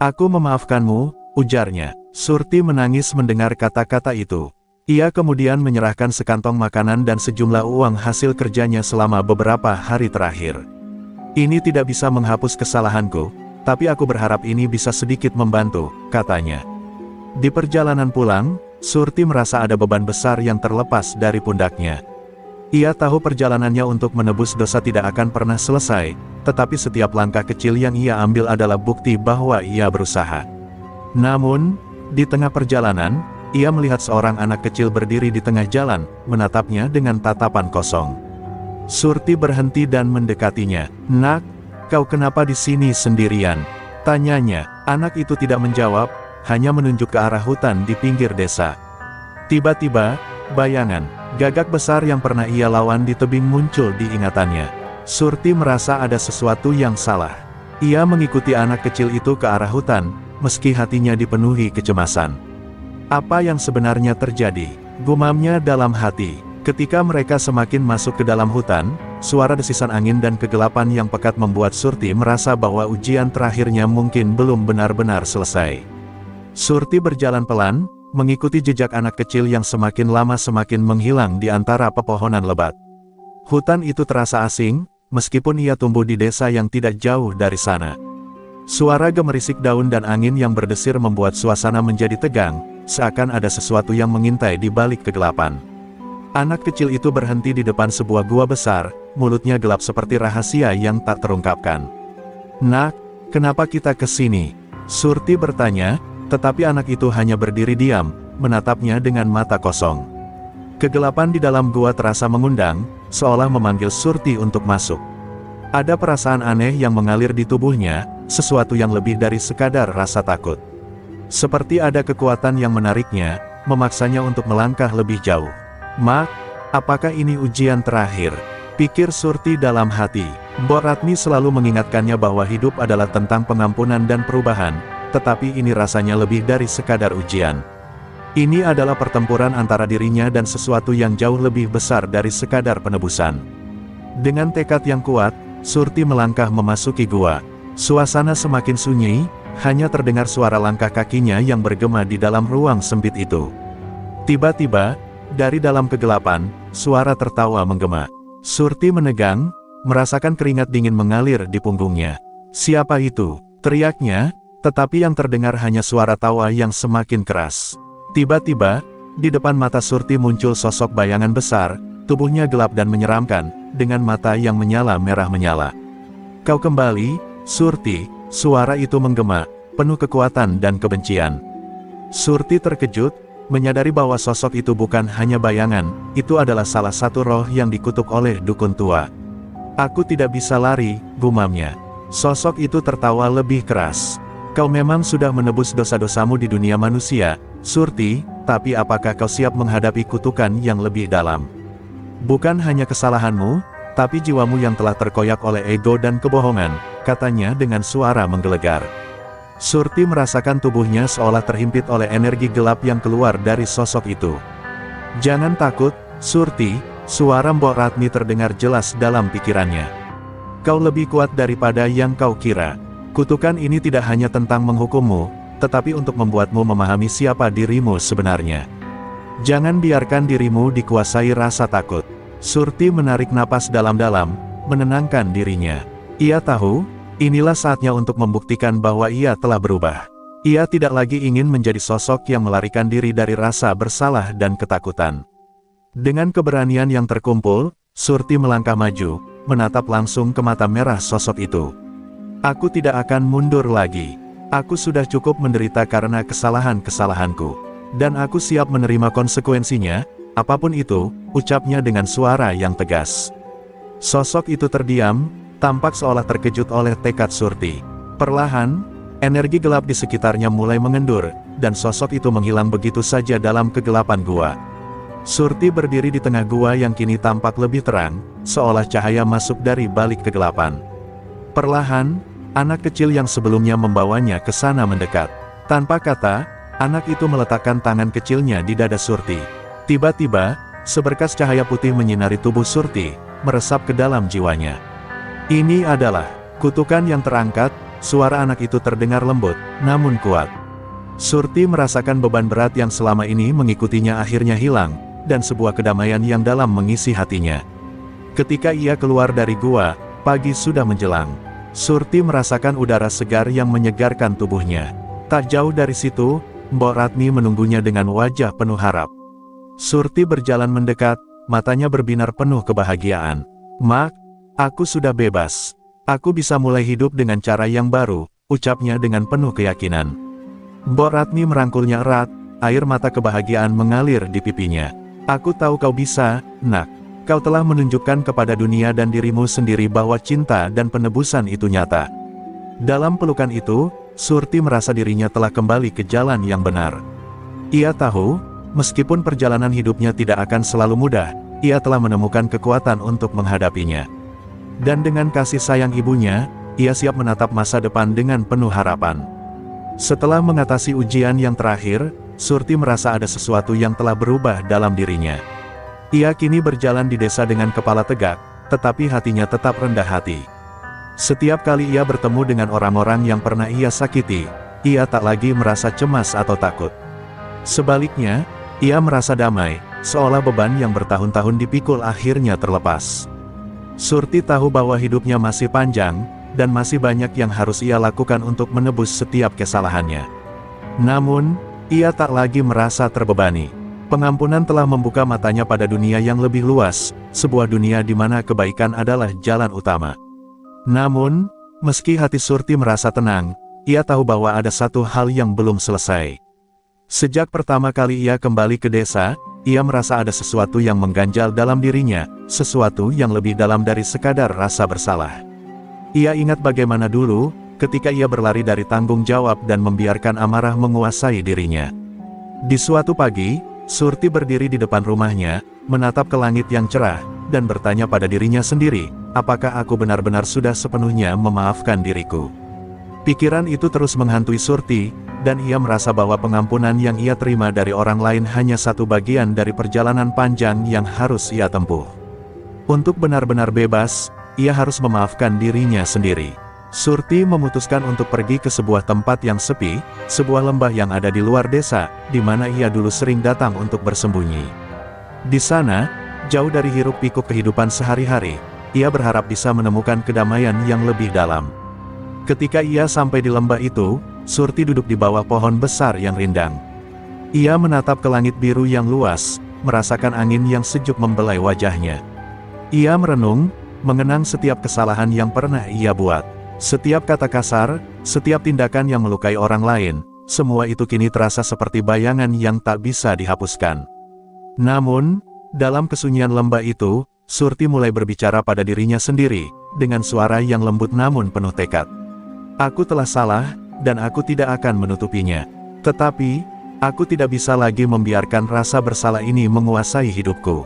Aku memaafkanmu, ujarnya. Surti menangis mendengar kata-kata itu. Ia kemudian menyerahkan sekantong makanan dan sejumlah uang hasil kerjanya selama beberapa hari terakhir. Ini tidak bisa menghapus kesalahanku, tapi aku berharap ini bisa sedikit membantu, katanya. Di perjalanan pulang, Surti merasa ada beban besar yang terlepas dari pundaknya. Ia tahu perjalanannya untuk menebus dosa tidak akan pernah selesai, tetapi setiap langkah kecil yang ia ambil adalah bukti bahwa ia berusaha. Namun, di tengah perjalanan, ia melihat seorang anak kecil berdiri di tengah jalan, menatapnya dengan tatapan kosong. Surti berhenti dan mendekatinya. "Nak, kau kenapa di sini sendirian?" tanyanya. Anak itu tidak menjawab, hanya menunjuk ke arah hutan di pinggir desa. Tiba-tiba, bayangan gagak besar yang pernah ia lawan di tebing muncul di ingatannya. Surti merasa ada sesuatu yang salah. Ia mengikuti anak kecil itu ke arah hutan, meski hatinya dipenuhi kecemasan. Apa yang sebenarnya terjadi? Gumamnya dalam hati. Ketika mereka semakin masuk ke dalam hutan, suara desisan angin dan kegelapan yang pekat membuat Surti merasa bahwa ujian terakhirnya mungkin belum benar-benar selesai. Surti berjalan pelan, mengikuti jejak anak kecil yang semakin lama semakin menghilang di antara pepohonan lebat. Hutan itu terasa asing, meskipun ia tumbuh di desa yang tidak jauh dari sana. Suara gemerisik daun dan angin yang berdesir membuat suasana menjadi tegang, seakan ada sesuatu yang mengintai di balik kegelapan. Anak kecil itu berhenti di depan sebuah gua besar, mulutnya gelap seperti rahasia yang tak terungkapkan. "Nak, kenapa kita ke sini?" Surti bertanya, tetapi anak itu hanya berdiri diam, menatapnya dengan mata kosong. Kegelapan di dalam gua terasa mengundang, seolah memanggil Surti untuk masuk. Ada perasaan aneh yang mengalir di tubuhnya, sesuatu yang lebih dari sekadar rasa takut. Seperti ada kekuatan yang menariknya, memaksanya untuk melangkah lebih jauh. "Mak, apakah ini ujian terakhir?" pikir Surti dalam hati. Mbok Ratmi selalu mengingatkannya bahwa hidup adalah tentang pengampunan dan perubahan, tetapi ini rasanya lebih dari sekadar ujian. Ini adalah pertempuran antara dirinya dan sesuatu yang jauh lebih besar dari sekadar penebusan. Dengan tekad yang kuat, Surti melangkah memasuki gua. Suasana semakin sunyi, hanya terdengar suara langkah kakinya yang bergema di dalam ruang sempit itu. Tiba-tiba, dari dalam kegelapan, suara tertawa menggema. Surti menegang, merasakan keringat dingin mengalir di punggungnya. "Siapa itu?" teriaknya, tetapi yang terdengar hanya suara tawa yang semakin keras. Tiba-tiba, di depan mata Surti muncul sosok bayangan besar, tubuhnya gelap dan menyeramkan, dengan mata yang menyala merah menyala. "Kau kembali, Surti," suara itu menggema, penuh kekuatan dan kebencian. Surti terkejut, menyadari bahwa sosok itu bukan hanya bayangan, itu adalah salah satu roh yang dikutuk oleh dukun tua. "Aku tidak bisa lari," gumamnya. Sosok itu tertawa lebih keras. "Kau memang sudah menebus dosa-dosamu di dunia manusia, Surti, tapi apakah kau siap menghadapi kutukan yang lebih dalam? Bukan hanya kesalahanmu, tapi jiwamu yang telah terkoyak oleh ego dan kebohongan," katanya dengan suara menggelegar. Surti merasakan tubuhnya seolah terhimpit oleh energi gelap yang keluar dari sosok itu. "Jangan takut, Surti," suara Mbok Ratmi terdengar jelas dalam pikirannya. "Kau lebih kuat daripada yang kau kira. Kutukan ini tidak hanya tentang menghukummu, tetapi untuk membuatmu memahami siapa dirimu sebenarnya. Jangan biarkan dirimu dikuasai rasa takut." Surti menarik napas dalam-dalam, menenangkan dirinya. Ia tahu, inilah saatnya untuk membuktikan bahwa ia telah berubah. Ia tidak lagi ingin menjadi sosok yang melarikan diri dari rasa bersalah dan ketakutan. Dengan keberanian yang terkumpul, Surti melangkah maju, menatap langsung ke mata merah sosok itu. "Aku tidak akan mundur lagi. Aku sudah cukup menderita karena kesalahan-kesalahanku. Dan aku siap menerima konsekuensinya, apapun itu," ucapnya dengan suara yang tegas. Sosok itu terdiam, tampak seolah terkejut oleh tekad Surti. Perlahan, energi gelap di sekitarnya mulai mengendur, dan sosok itu menghilang begitu saja dalam kegelapan gua. Surti berdiri di tengah gua yang kini tampak lebih terang, seolah cahaya masuk dari balik kegelapan. Perlahan, anak kecil yang sebelumnya membawanya ke sana mendekat. Tanpa kata, anak itu meletakkan tangan kecilnya di dada Surti. Tiba-tiba, seberkas cahaya putih menyinari tubuh Surti, meresap ke dalam jiwanya. Ini adalah kutukan yang terangkat. Suara anak itu terdengar lembut, namun kuat. Surti merasakan beban berat yang selama ini mengikutinya akhirnya hilang, dan sebuah kedamaian yang dalam mengisi hatinya. Ketika ia keluar dari gua, pagi sudah menjelang. Surti merasakan udara segar yang menyegarkan tubuhnya. Tak jauh dari situ, Mbok Ratmi menunggunya dengan wajah penuh harap. Surti berjalan mendekat, matanya berbinar penuh kebahagiaan. "Mak, aku sudah bebas. Aku bisa mulai hidup dengan cara yang baru," ucapnya dengan penuh keyakinan. Mbok Ratmi merangkulnya erat, air mata kebahagiaan mengalir di pipinya. "Aku tahu kau bisa, Nak. Kau telah menunjukkan kepada dunia dan dirimu sendiri bahwa cinta dan penebusan itu nyata." Dalam pelukan itu, Surti merasa dirinya telah kembali ke jalan yang benar. Ia tahu, meskipun perjalanan hidupnya tidak akan selalu mudah, ia telah menemukan kekuatan untuk menghadapinya. Dan dengan kasih sayang ibunya, ia siap menatap masa depan dengan penuh harapan. Setelah mengatasi ujian yang terakhir, Surti merasa ada sesuatu yang telah berubah dalam dirinya. Ia kini berjalan di desa dengan kepala tegak, tetapi hatinya tetap rendah hati. Setiap kali ia bertemu dengan orang-orang yang pernah ia sakiti, ia tak lagi merasa cemas atau takut. Sebaliknya, ia merasa damai, seolah beban yang bertahun-tahun dipikul akhirnya terlepas. Surti tahu bahwa hidupnya masih panjang, dan masih banyak yang harus ia lakukan untuk menebus setiap kesalahannya. Namun, ia tak lagi merasa terbebani. Pengampunan telah membuka matanya pada dunia yang lebih luas, sebuah dunia di mana kebaikan adalah jalan utama. Namun, meski hati Surti merasa tenang, ia tahu bahwa ada satu hal yang belum selesai. Sejak pertama kali ia kembali ke desa, ia merasa ada sesuatu yang mengganjal dalam dirinya, sesuatu yang lebih dalam dari sekadar rasa bersalah. Ia ingat bagaimana dulu, ketika ia berlari dari tanggung jawab dan membiarkan amarah menguasai dirinya. Di suatu pagi, Surti berdiri di depan rumahnya, menatap ke langit yang cerah, dan bertanya pada dirinya sendiri, apakah aku benar-benar sudah sepenuhnya memaafkan diriku? Pikiran itu terus menghantui Surti, dan ia merasa bahwa pengampunan yang ia terima dari orang lain hanya satu bagian dari perjalanan panjang yang harus ia tempuh. Untuk benar-benar bebas, ia harus memaafkan dirinya sendiri. Surti memutuskan untuk pergi ke sebuah tempat yang sepi, sebuah lembah yang ada di luar desa, di mana ia dulu sering datang untuk bersembunyi. Di sana, jauh dari hiruk-pikuk kehidupan sehari-hari, ia berharap bisa menemukan kedamaian yang lebih dalam. Ketika ia sampai di lembah itu, Surti duduk di bawah pohon besar yang rindang. Ia menatap ke langit biru yang luas, merasakan angin yang sejuk membelai wajahnya. Ia merenung, mengenang setiap kesalahan yang pernah ia buat. Setiap kata kasar, setiap tindakan yang melukai orang lain, semua itu kini terasa seperti bayangan yang tak bisa dihapuskan. Namun, dalam kesunyian lembah itu, Surti mulai berbicara pada dirinya sendiri, dengan suara yang lembut namun penuh tekad. "Aku telah salah, dan aku tidak akan menutupinya. Tetapi, aku tidak bisa lagi membiarkan rasa bersalah ini menguasai hidupku.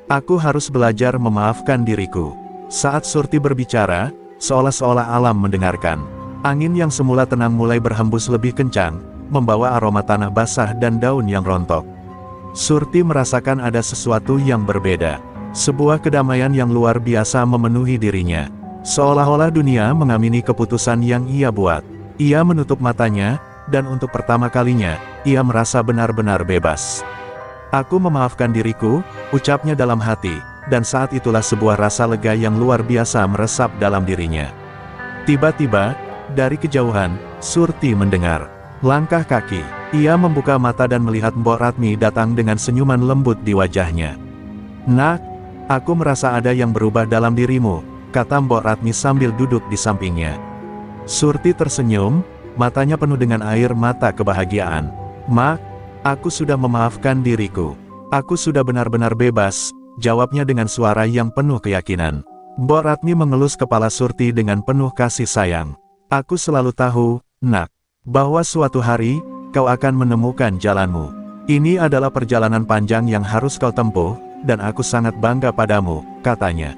Aku harus belajar memaafkan diriku." Saat Surti berbicara, seolah-olah alam mendengarkan. Angin yang semula tenang mulai berhembus lebih kencang, membawa aroma tanah basah dan daun yang rontok. Surti merasakan ada sesuatu yang berbeda. Sebuah kedamaian yang luar biasa memenuhi dirinya. Seolah-olah dunia mengamini keputusan yang ia buat. Ia menutup matanya, dan untuk pertama kalinya, ia merasa benar-benar bebas. "Aku memaafkan diriku," ucapnya dalam hati, dan saat itulah sebuah rasa lega yang luar biasa meresap dalam dirinya. Tiba-tiba, dari kejauhan, Surti mendengar langkah kaki. Ia membuka mata dan melihat Mbok Ratmi datang dengan senyuman lembut di wajahnya. "Nak, aku merasa ada yang berubah dalam dirimu," kata Mbok Ratmi sambil duduk di sampingnya. Surti tersenyum, matanya penuh dengan air mata kebahagiaan. "Mak, aku sudah memaafkan diriku. Aku sudah benar-benar bebas," jawabnya dengan suara yang penuh keyakinan. Mbok Ratmi mengelus kepala Surti dengan penuh kasih sayang. "Aku selalu tahu, Nak, bahwa suatu hari, kau akan menemukan jalanmu. Ini adalah perjalanan panjang yang harus kau tempuh, dan aku sangat bangga padamu," katanya.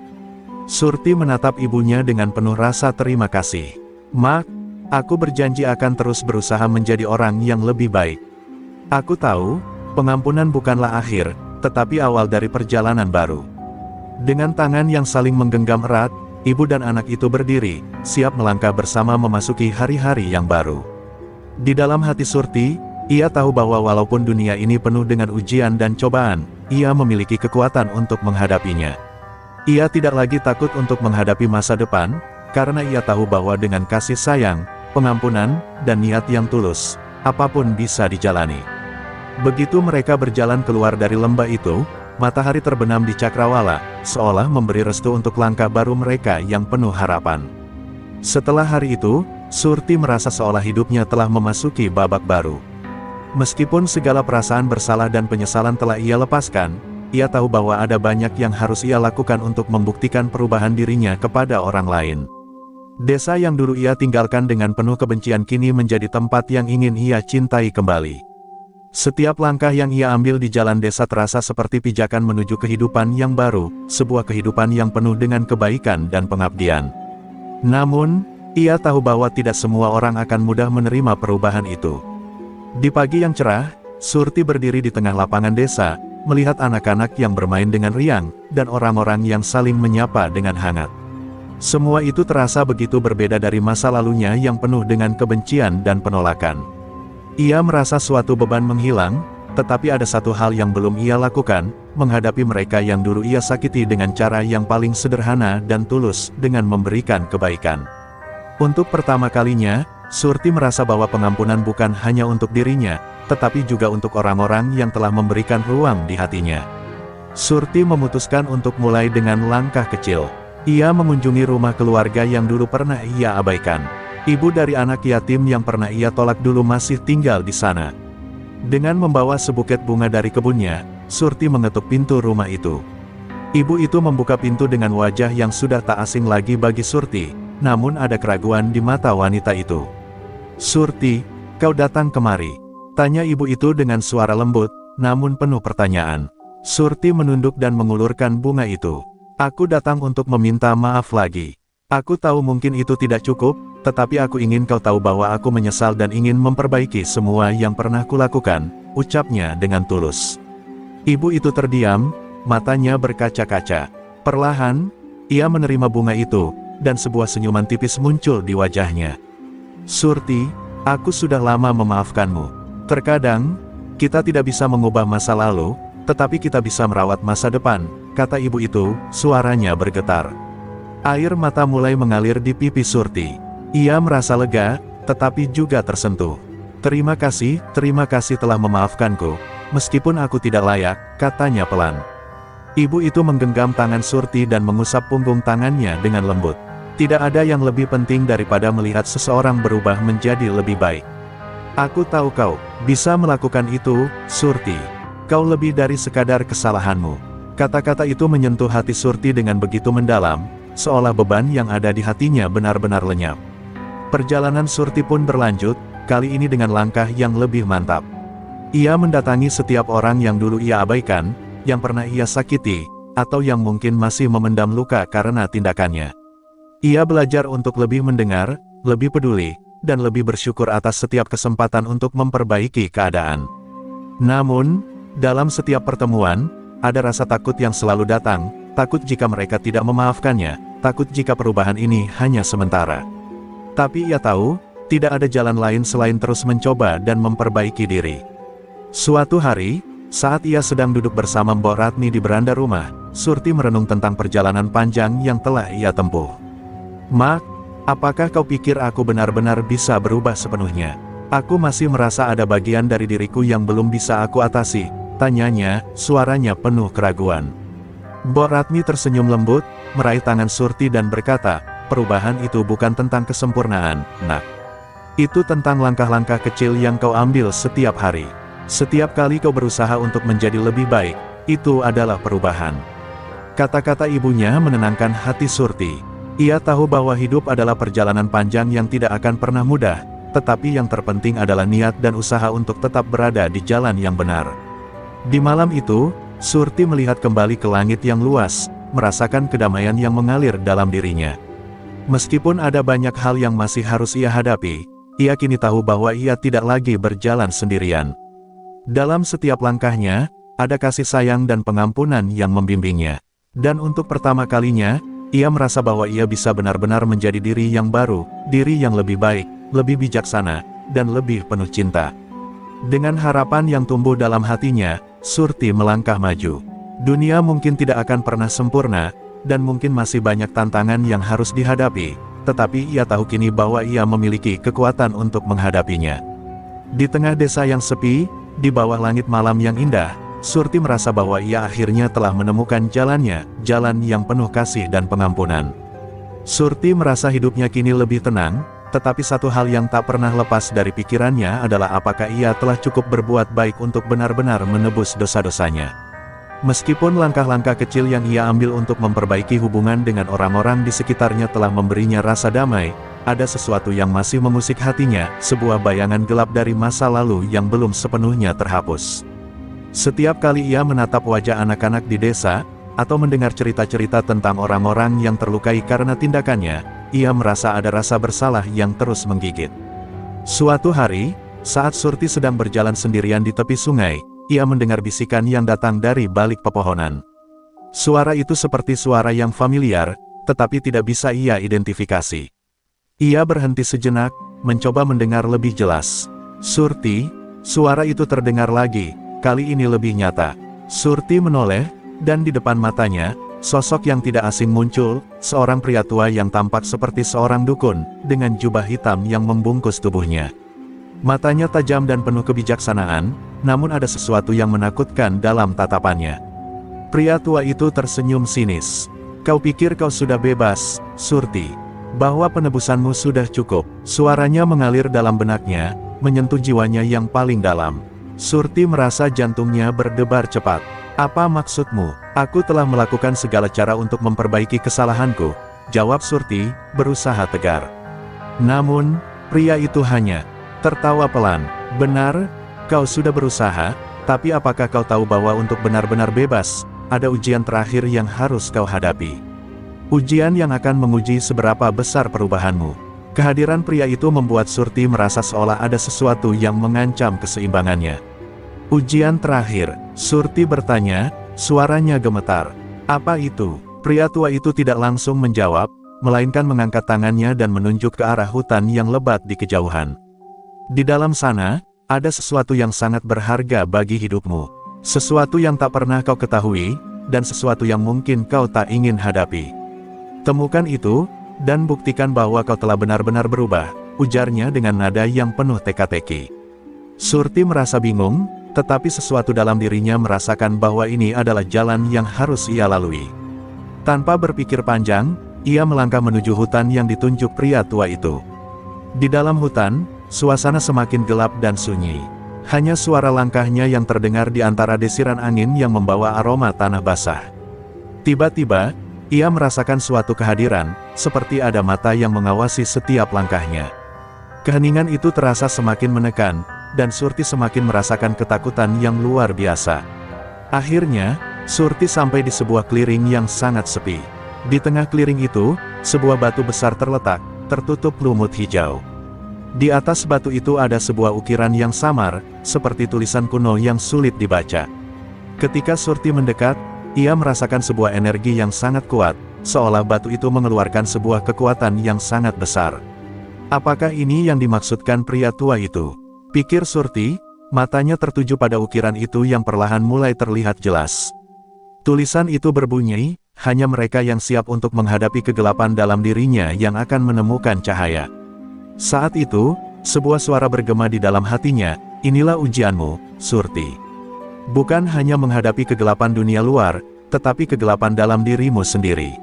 Surti menatap ibunya dengan penuh rasa terima kasih. "Mak, Aku berjanji akan terus berusaha menjadi orang yang lebih baik. Aku tahu, pengampunan bukanlah akhir, tetapi awal dari perjalanan baru. Dengan tangan yang saling menggenggam erat, ibu dan anak itu berdiri, siap melangkah bersama memasuki hari-hari yang baru. Di dalam hati Surti, ia tahu bahwa walaupun dunia ini penuh dengan ujian dan cobaan, ia memiliki kekuatan untuk menghadapinya. Ia tidak lagi takut untuk menghadapi masa depan, karena ia tahu bahwa dengan kasih sayang, pengampunan, dan niat yang tulus, apapun bisa dijalani. Begitu mereka berjalan keluar dari lembah itu, matahari terbenam di cakrawala, seolah memberi restu untuk langkah baru mereka yang penuh harapan. Setelah hari itu, Surti merasa seolah hidupnya telah memasuki babak baru. Meskipun segala perasaan bersalah dan penyesalan telah ia lepaskan, ia tahu bahwa ada banyak yang harus ia lakukan untuk membuktikan perubahan dirinya kepada orang lain. Desa yang dulu ia tinggalkan dengan penuh kebencian kini menjadi tempat yang ingin ia cintai kembali. Setiap langkah yang ia ambil di jalan desa terasa seperti pijakan menuju kehidupan yang baru, sebuah kehidupan yang penuh dengan kebaikan dan pengabdian. Namun, ia tahu bahwa tidak semua orang akan mudah menerima perubahan itu. Di pagi yang cerah, Surti berdiri di tengah lapangan desa, melihat anak-anak yang bermain dengan riang, dan orang-orang yang saling menyapa dengan hangat. Semua itu terasa begitu berbeda dari masa lalunya yang penuh dengan kebencian dan penolakan. Ia merasa suatu beban menghilang, tetapi ada satu hal yang belum ia lakukan, menghadapi mereka yang dulu ia sakiti dengan cara yang paling sederhana dan tulus, dengan memberikan kebaikan. Untuk pertama kalinya, Surti merasa bahwa pengampunan bukan hanya untuk dirinya, tetapi juga untuk orang-orang yang telah memberikan ruang di hatinya. Surti memutuskan untuk mulai dengan langkah kecil. Ia mengunjungi rumah keluarga yang dulu pernah ia abaikan. Ibu dari anak yatim yang pernah ia tolak dulu masih tinggal di sana. Dengan membawa sebuket bunga dari kebunnya, Surti mengetuk pintu rumah itu. Ibu itu membuka pintu dengan wajah yang sudah tak asing lagi bagi Surti, namun ada keraguan di mata wanita itu. "Surti, kau datang kemari?" tanya ibu itu dengan suara lembut, namun penuh pertanyaan. Surti menunduk dan mengulurkan bunga itu. "Aku datang untuk meminta maaf lagi. Aku tahu mungkin itu tidak cukup, tetapi aku ingin kau tahu bahwa aku menyesal dan ingin memperbaiki semua yang pernah kulakukan," ucapnya dengan tulus. Ibu itu terdiam, matanya berkaca-kaca. Perlahan, ia menerima bunga itu, dan sebuah senyuman tipis muncul di wajahnya. "Surti, aku sudah lama memaafkanmu. Terkadang, kita tidak bisa mengubah masa lalu, tetapi kita bisa merawat masa depan," kata ibu itu, suaranya bergetar. Air mata mulai mengalir di pipi Surti. Ia merasa lega, tetapi juga tersentuh. terima kasih telah memaafkanku, meskipun aku tidak layak," katanya pelan. Ibu itu menggenggam tangan Surti dan mengusap punggung tangannya dengan lembut. "Tidak ada yang lebih penting daripada melihat seseorang berubah menjadi lebih baik. Aku tahu kau bisa melakukan itu, Surti. Kau lebih dari sekadar kesalahanmu." Kata-kata itu menyentuh hati Surti dengan begitu mendalam, seolah beban yang ada di hatinya benar-benar lenyap. Perjalanan Surti pun berlanjut, kali ini dengan langkah yang lebih mantap. Ia mendatangi setiap orang yang dulu ia abaikan, yang pernah ia sakiti, atau yang mungkin masih memendam luka karena tindakannya. Ia belajar untuk lebih mendengar, lebih peduli, dan lebih bersyukur atas setiap kesempatan untuk memperbaiki keadaan. Namun, dalam setiap pertemuan, ada rasa takut yang selalu datang, takut jika mereka tidak memaafkannya, takut jika perubahan ini hanya sementara. Tapi ia tahu, tidak ada jalan lain selain terus mencoba dan memperbaiki diri. Suatu hari, saat ia sedang duduk bersama Mbok Ratmi di beranda rumah, Surti merenung tentang perjalanan panjang yang telah ia tempuh. "Mak, apakah kau pikir aku benar-benar bisa berubah sepenuhnya? Aku masih merasa ada bagian dari diriku yang belum bisa aku atasi," tanyanya, suaranya penuh keraguan. Mbok Ratmi tersenyum lembut, meraih tangan Surti dan berkata, "Perubahan itu bukan tentang kesempurnaan, Nak. Itu tentang langkah-langkah kecil yang kau ambil setiap hari. Setiap kali kau berusaha untuk menjadi lebih baik, itu adalah perubahan." Kata-kata ibunya menenangkan hati Surti. Ia tahu bahwa hidup adalah perjalanan panjang yang tidak akan pernah mudah, tetapi yang terpenting adalah niat dan usaha untuk tetap berada di jalan yang benar. Di malam itu, Surti melihat kembali ke langit yang luas, merasakan kedamaian yang mengalir dalam dirinya. Meskipun ada banyak hal yang masih harus ia hadapi, ia kini tahu bahwa ia tidak lagi berjalan sendirian. Dalam setiap langkahnya, ada kasih sayang dan pengampunan yang membimbingnya. Dan untuk pertama kalinya, ia merasa bahwa ia bisa benar-benar menjadi diri yang baru, diri yang lebih baik, lebih bijaksana, dan lebih penuh cinta. Dengan harapan yang tumbuh dalam hatinya, Surti melangkah maju. Dunia mungkin tidak akan pernah sempurna, dan mungkin masih banyak tantangan yang harus dihadapi, tetapi ia tahu kini bahwa ia memiliki kekuatan untuk menghadapinya. Di tengah desa yang sepi, di bawah langit malam yang indah, Surti merasa bahwa ia akhirnya telah menemukan jalannya, jalan yang penuh kasih dan pengampunan. Surti merasa hidupnya kini lebih tenang, tetapi satu hal yang tak pernah lepas dari pikirannya adalah apakah ia telah cukup berbuat baik untuk benar-benar menebus dosa-dosanya. Meskipun langkah-langkah kecil yang ia ambil untuk memperbaiki hubungan dengan orang-orang di sekitarnya telah memberinya rasa damai, ada sesuatu yang masih mengusik hatinya, sebuah bayangan gelap dari masa lalu yang belum sepenuhnya terhapus. Setiap kali ia menatap wajah anak-anak di desa, atau mendengar cerita-cerita tentang orang-orang yang terlukai karena tindakannya, ia merasa ada rasa bersalah yang terus menggigit. Suatu hari, saat Surti sedang berjalan sendirian di tepi sungai, ia mendengar bisikan yang datang dari balik pepohonan. Suara itu seperti suara yang familiar, tetapi tidak bisa ia identifikasi. Ia berhenti sejenak, mencoba mendengar lebih jelas. Surti, suara itu terdengar lagi, kali ini lebih nyata. Surti menoleh, dan di depan matanya, sosok yang tidak asing muncul, seorang pria tua yang tampak seperti seorang dukun, dengan jubah hitam yang membungkus tubuhnya. Matanya tajam dan penuh kebijaksanaan, namun ada sesuatu yang menakutkan dalam tatapannya. Pria tua itu tersenyum sinis. "Kau pikir kau sudah bebas, Surti? Bahwa penebusanmu sudah cukup?" Suaranya mengalir dalam benaknya, menyentuh jiwanya yang paling dalam. Surti merasa jantungnya berdebar cepat. "Apa maksudmu?" "Aku telah melakukan segala cara untuk memperbaiki kesalahanku," jawab Surti, berusaha tegar. Namun, pria itu hanya tertawa pelan. "Benar, kau sudah berusaha, tapi apakah kau tahu bahwa untuk benar-benar bebas, ada ujian terakhir yang harus kau hadapi? Ujian yang akan menguji seberapa besar perubahanmu." Kehadiran pria itu membuat Surti merasa seolah ada sesuatu yang mengancam keseimbangannya. "Ujian terakhir?" Surti bertanya, suaranya gemetar. "Apa itu?" Pria tua itu tidak langsung menjawab, melainkan mengangkat tangannya dan menunjuk ke arah hutan yang lebat di kejauhan. "Di dalam sana, ada sesuatu yang sangat berharga bagi hidupmu. Sesuatu yang tak pernah kau ketahui, dan sesuatu yang mungkin kau tak ingin hadapi. Temukan itu, dan buktikan bahwa kau telah benar-benar berubah," ujarnya dengan nada yang penuh teka-teki. Surti merasa bingung, tetapi sesuatu dalam dirinya merasakan bahwa ini adalah jalan yang harus ia lalui. Tanpa berpikir panjang, ia melangkah menuju hutan yang ditunjuk pria tua itu. Di dalam hutan, suasana semakin gelap dan sunyi. Hanya suara langkahnya yang terdengar di antara desiran angin yang membawa aroma tanah basah. Tiba-tiba, ia merasakan suatu kehadiran, seperti ada mata yang mengawasi setiap langkahnya. Keheningan itu terasa semakin menekan, dan Surti semakin merasakan ketakutan yang luar biasa. Akhirnya, Surti sampai di sebuah clearing yang sangat sepi. Di tengah clearing itu, sebuah batu besar terletak, tertutup lumut hijau. Di atas batu itu ada sebuah ukiran yang samar, seperti tulisan kuno yang sulit dibaca. Ketika Surti mendekat, ia merasakan sebuah energi yang sangat kuat, seolah batu itu mengeluarkan sebuah kekuatan yang sangat besar. Apakah ini yang dimaksudkan pria tua itu? Pikir Surti, matanya tertuju pada ukiran itu yang perlahan mulai terlihat jelas. Tulisan itu berbunyi, hanya mereka yang siap untuk menghadapi kegelapan dalam dirinya yang akan menemukan cahaya. Saat itu, sebuah suara bergema di dalam hatinya, "Inilah ujianmu, Surti. Bukan hanya menghadapi kegelapan dunia luar, tetapi kegelapan dalam dirimu sendiri."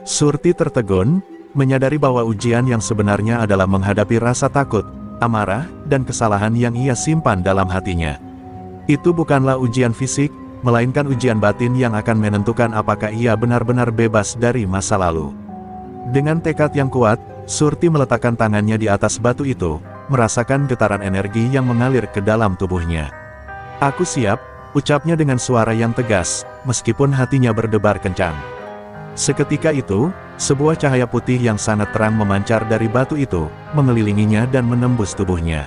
Surti tertegun, menyadari bahwa ujian yang sebenarnya adalah menghadapi rasa takut, amarah, dan kesalahan yang ia simpan dalam hatinya. Itu bukanlah ujian fisik, melainkan ujian batin yang akan menentukan apakah ia benar-benar bebas dari masa lalu. Dengan tekad yang kuat, Surti meletakkan tangannya di atas batu itu, merasakan getaran energi yang mengalir ke dalam tubuhnya. "Aku siap," ucapnya dengan suara yang tegas, meskipun hatinya berdebar kencang. Seketika itu, Sebuah cahaya putih yang sangat terang memancar dari batu itu, mengelilinginya dan menembus tubuhnya.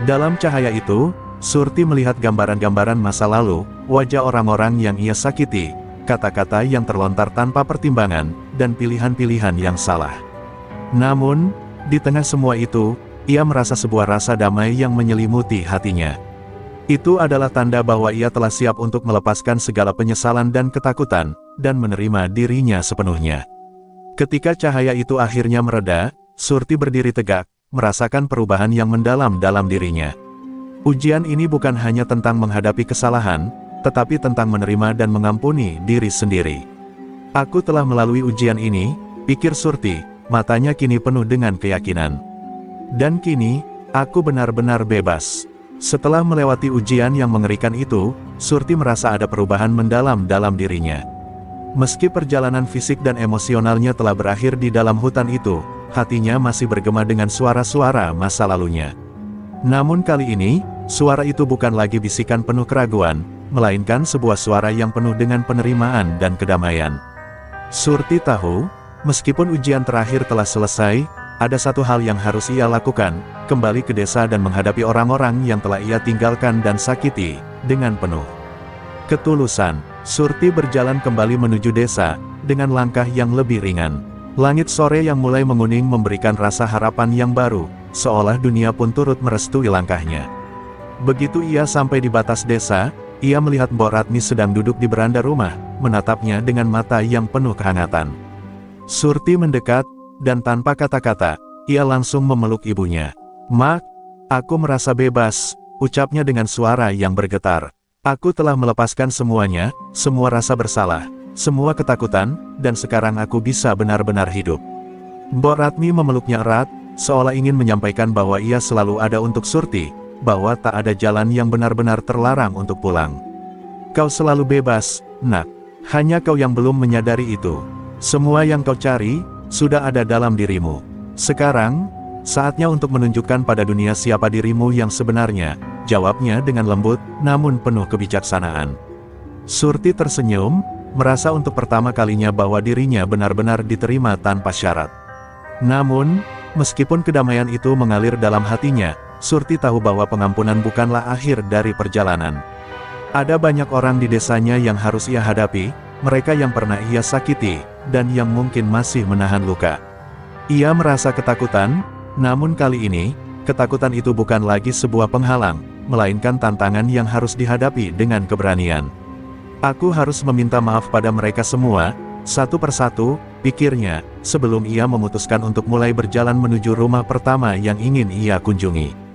Dalam cahaya itu, Surti melihat gambaran-gambaran masa lalu, wajah orang-orang yang ia sakiti, kata-kata yang terlontar tanpa pertimbangan, dan pilihan-pilihan yang salah. Namun, di tengah semua itu, ia merasa sebuah rasa damai yang menyelimuti hatinya. Itu adalah tanda bahwa ia telah siap untuk melepaskan segala penyesalan dan ketakutan, dan menerima dirinya sepenuhnya. Ketika cahaya itu akhirnya mereda, Surti berdiri tegak, merasakan perubahan yang mendalam dalam dirinya. Ujian ini bukan hanya tentang menghadapi kesalahan, tetapi tentang menerima dan mengampuni diri sendiri. Aku telah melalui ujian ini, pikir Surti, matanya kini penuh dengan keyakinan. Dan kini, aku benar-benar bebas. Setelah melewati ujian yang mengerikan itu, Surti merasa ada perubahan mendalam dalam dirinya. Meski perjalanan fisik dan emosionalnya telah berakhir di dalam hutan itu, hatinya masih bergema dengan suara-suara masa lalunya. Namun kali ini, suara itu bukan lagi bisikan penuh keraguan, melainkan sebuah suara yang penuh dengan penerimaan dan kedamaian. Surti tahu, meskipun ujian terakhir telah selesai, ada satu hal yang harus ia lakukan, kembali ke desa dan menghadapi orang-orang yang telah ia tinggalkan dan sakiti, dengan penuh ketulusan. Surti berjalan kembali menuju desa, dengan langkah yang lebih ringan. Langit sore yang mulai menguning memberikan rasa harapan yang baru, seolah dunia pun turut merestui langkahnya. Begitu ia sampai di batas desa, ia melihat Mbok Ratmi sedang duduk di beranda rumah, menatapnya dengan mata yang penuh kehangatan. Surti mendekat, dan tanpa kata-kata, ia langsung memeluk ibunya. "Mak, aku merasa bebas," ucapnya dengan suara yang bergetar. "Aku telah melepaskan semuanya, semua rasa bersalah, semua ketakutan, dan sekarang aku bisa benar-benar hidup." Mbok Ratmi memeluknya erat, seolah ingin menyampaikan bahwa ia selalu ada untuk Surti, bahwa tak ada jalan yang benar-benar terlarang untuk pulang. "Kau selalu bebas, Nak. Hanya kau yang belum menyadari itu. Semua yang kau cari, sudah ada dalam dirimu. Sekarang, saatnya untuk menunjukkan pada dunia siapa dirimu yang sebenarnya," jawabnya dengan lembut, namun penuh kebijaksanaan. Surti tersenyum, merasa untuk pertama kalinya bahwa dirinya benar-benar diterima tanpa syarat. Namun, meskipun kedamaian itu mengalir dalam hatinya, Surti tahu bahwa pengampunan bukanlah akhir dari perjalanan. Ada banyak orang di desanya yang harus ia hadapi, mereka yang pernah ia sakiti, dan yang mungkin masih menahan luka. Ia merasa ketakutan, namun kali ini, ketakutan itu bukan lagi sebuah penghalang, melainkan tantangan yang harus dihadapi dengan keberanian. "Aku harus meminta maaf pada mereka semua, satu persatu," pikirnya, sebelum ia memutuskan untuk mulai berjalan menuju rumah pertama yang ingin ia kunjungi.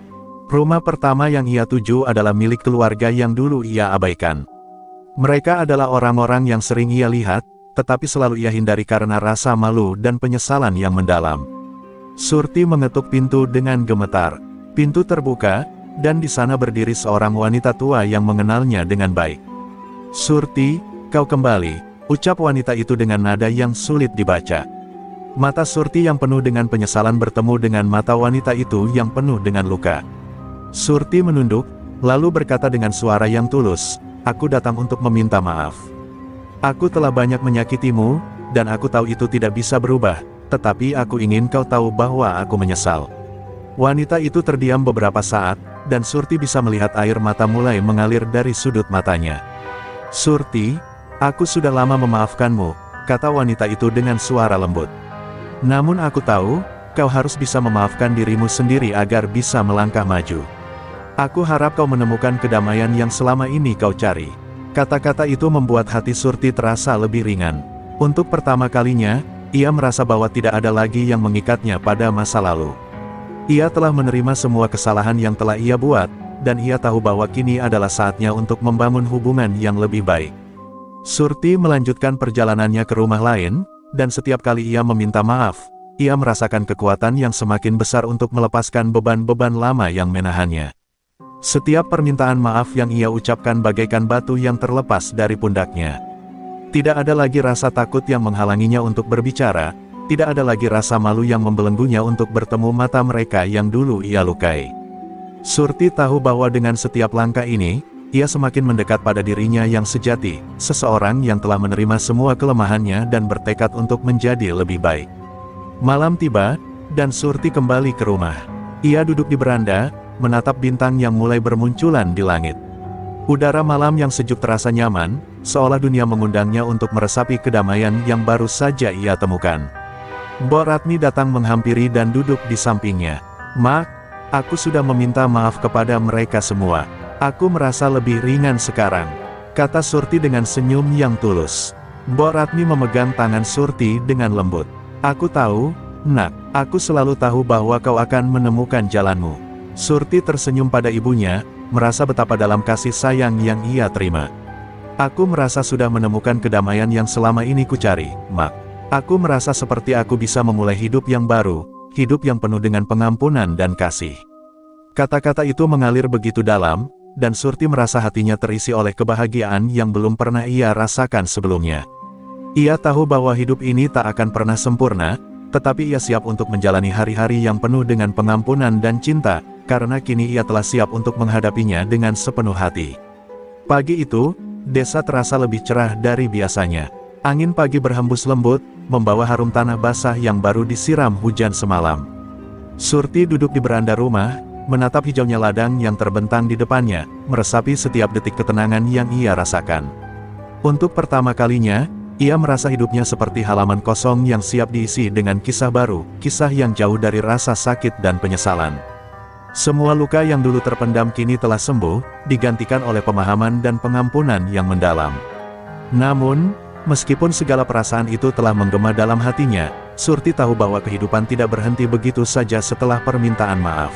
Rumah pertama yang ia tuju adalah milik keluarga yang dulu ia abaikan. Mereka adalah orang-orang yang sering ia lihat, tetapi selalu ia hindari karena rasa malu dan penyesalan yang mendalam. Surti mengetuk pintu dengan gemetar. Pintu terbuka, dan di sana berdiri seorang wanita tua yang mengenalnya dengan baik. "Surti, kau kembali," ucap wanita itu dengan nada yang sulit dibaca. Mata Surti yang penuh dengan penyesalan bertemu dengan mata wanita itu yang penuh dengan luka. Surti menunduk, lalu berkata dengan suara yang tulus, "Aku datang untuk meminta maaf. Aku telah banyak menyakitimu, dan aku tahu itu tidak bisa berubah, tetapi aku ingin kau tahu bahwa aku menyesal." Wanita itu terdiam beberapa saat, dan Surti bisa melihat air mata mulai mengalir dari sudut matanya. "Surti, aku sudah lama memaafkanmu," kata wanita itu dengan suara lembut. "Namun aku tahu, kau harus bisa memaafkan dirimu sendiri agar bisa melangkah maju. Aku harap kau menemukan kedamaian yang selama ini kau cari." Kata-kata itu membuat hati Surti terasa lebih ringan. Untuk pertama kalinya, ia merasa bahwa tidak ada lagi yang mengikatnya pada masa lalu. Ia telah menerima semua kesalahan yang telah ia buat, dan ia tahu bahwa kini adalah saatnya untuk membangun hubungan yang lebih baik. Surti melanjutkan perjalanannya ke rumah lain, dan setiap kali ia meminta maaf, ia merasakan kekuatan yang semakin besar untuk melepaskan beban-beban lama yang menahannya. Setiap permintaan maaf yang ia ucapkan bagaikan batu yang terlepas dari pundaknya. Tidak ada lagi rasa takut yang menghalanginya untuk berbicara, tidak ada lagi rasa malu yang membelenggunya untuk bertemu mata mereka yang dulu ia lukai. Surti tahu bahwa dengan setiap langkah ini, ia semakin mendekat pada dirinya yang sejati, seseorang yang telah menerima semua kelemahannya dan bertekad untuk menjadi lebih baik. Malam tiba, dan Surti kembali ke rumah. Ia duduk di beranda, menatap bintang yang mulai bermunculan di langit. Udara malam yang sejuk terasa nyaman, seolah dunia mengundangnya untuk meresapi kedamaian yang baru saja ia temukan. Mbok Ratmi datang menghampiri dan duduk di sampingnya. "Mak, aku sudah meminta maaf kepada mereka semua. Aku merasa lebih ringan sekarang," kata Surti dengan senyum yang tulus. Mbok Ratmi memegang tangan Surti dengan lembut. "Aku tahu, Nak, aku selalu tahu bahwa kau akan menemukan jalanmu." Surti tersenyum pada ibunya, merasa betapa dalam kasih sayang yang ia terima. "Aku merasa sudah menemukan kedamaian yang selama ini kucari, Mak. Aku merasa seperti aku bisa memulai hidup yang baru, hidup yang penuh dengan pengampunan dan kasih." Kata-kata itu mengalir begitu dalam, dan Surti merasa hatinya terisi oleh kebahagiaan yang belum pernah ia rasakan sebelumnya. Ia tahu bahwa hidup ini tak akan pernah sempurna, tetapi ia siap untuk menjalani hari-hari yang penuh dengan pengampunan dan cinta, karena kini ia telah siap untuk menghadapinya dengan sepenuh hati. Pagi itu, desa terasa lebih cerah dari biasanya. Angin pagi berhembus lembut, membawa harum tanah basah yang baru disiram hujan semalam. Surti duduk di beranda rumah, menatap hijaunya ladang yang terbentang di depannya, meresapi setiap detik ketenangan yang ia rasakan. Untuk pertama kalinya, ia merasa hidupnya seperti halaman kosong yang siap diisi dengan kisah baru, kisah yang jauh dari rasa sakit dan penyesalan. Semua luka yang dulu terpendam kini telah sembuh, digantikan oleh pemahaman dan pengampunan yang mendalam. Namun, meskipun segala perasaan itu telah menggema dalam hatinya, Surti tahu bahwa kehidupan tidak berhenti begitu saja setelah permintaan maaf.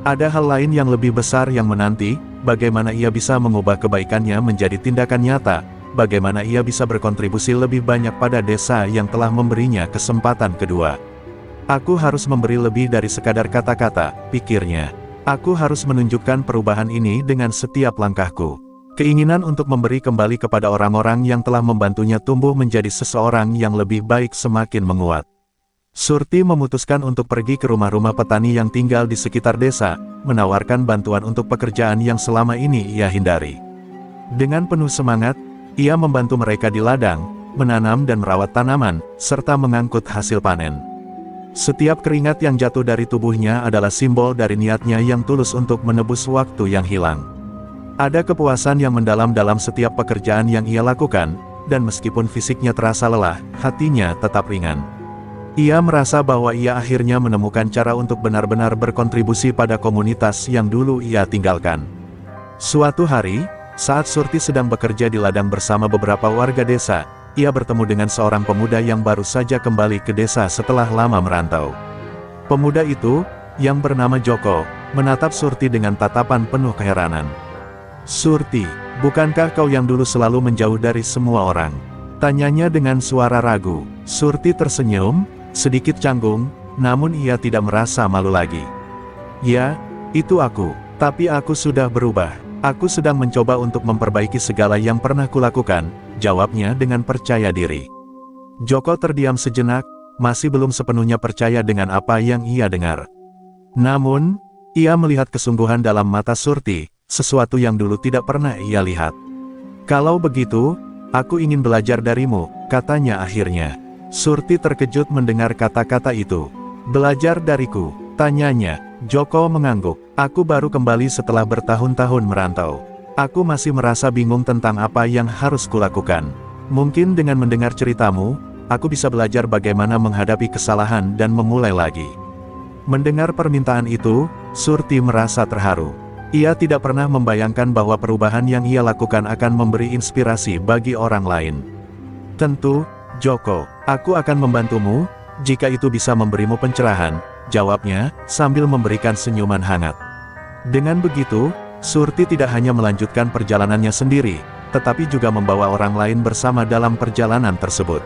Ada hal lain yang lebih besar yang menanti, bagaimana ia bisa mengubah kebaikannya menjadi tindakan nyata, bagaimana ia bisa berkontribusi lebih banyak pada desa yang telah memberinya kesempatan kedua. "Aku harus memberi lebih dari sekadar kata-kata," pikirnya. "Aku harus menunjukkan perubahan ini dengan setiap langkahku." Keinginan untuk memberi kembali kepada orang-orang yang telah membantunya tumbuh menjadi seseorang yang lebih baik semakin menguat. Surti memutuskan untuk pergi ke rumah-rumah petani yang tinggal di sekitar desa, menawarkan bantuan untuk pekerjaan yang selama ini ia hindari. Dengan penuh semangat, ia membantu mereka di ladang, menanam dan merawat tanaman, serta mengangkut hasil panen. Setiap keringat yang jatuh dari tubuhnya adalah simbol dari niatnya yang tulus untuk menebus waktu yang hilang. Ada kepuasan yang mendalam dalam setiap pekerjaan yang ia lakukan, dan meskipun fisiknya terasa lelah, hatinya tetap ringan. Ia merasa bahwa ia akhirnya menemukan cara untuk benar-benar berkontribusi pada komunitas yang dulu ia tinggalkan. Suatu hari, saat Surti sedang bekerja di ladang bersama beberapa warga desa, ia bertemu dengan seorang pemuda yang baru saja kembali ke desa setelah lama merantau. Pemuda itu, yang bernama Joko, menatap Surti dengan tatapan penuh keheranan. "Surti, bukankah kau yang dulu selalu menjauh dari semua orang?" tanyanya dengan suara ragu. Surti tersenyum, sedikit canggung, namun ia tidak merasa malu lagi. "Ya, itu aku, tapi aku sudah berubah. Aku sedang mencoba untuk memperbaiki segala yang pernah kulakukan," jawabnya dengan percaya diri. Joko terdiam sejenak, masih belum sepenuhnya percaya dengan apa yang ia dengar. Namun, ia melihat kesungguhan dalam mata Surti, sesuatu yang dulu tidak pernah ia lihat. "Kalau begitu, aku ingin belajar darimu," katanya akhirnya. Surti terkejut mendengar kata-kata itu. "Belajar dariku?" tanyanya. Joko mengangguk. "Aku baru kembali setelah bertahun-tahun merantau. Aku masih merasa bingung tentang apa yang harus kulakukan. Mungkin dengan mendengar ceritamu, aku bisa belajar bagaimana menghadapi kesalahan dan memulai lagi." Mendengar permintaan itu, Surti merasa terharu. Ia tidak pernah membayangkan bahwa perubahan yang ia lakukan akan memberi inspirasi bagi orang lain. "Tentu, Joko, aku akan membantumu, jika itu bisa memberimu pencerahan," jawabnya, sambil memberikan senyuman hangat. Dengan begitu, Surti tidak hanya melanjutkan perjalanannya sendiri, tetapi juga membawa orang lain bersama dalam perjalanan tersebut.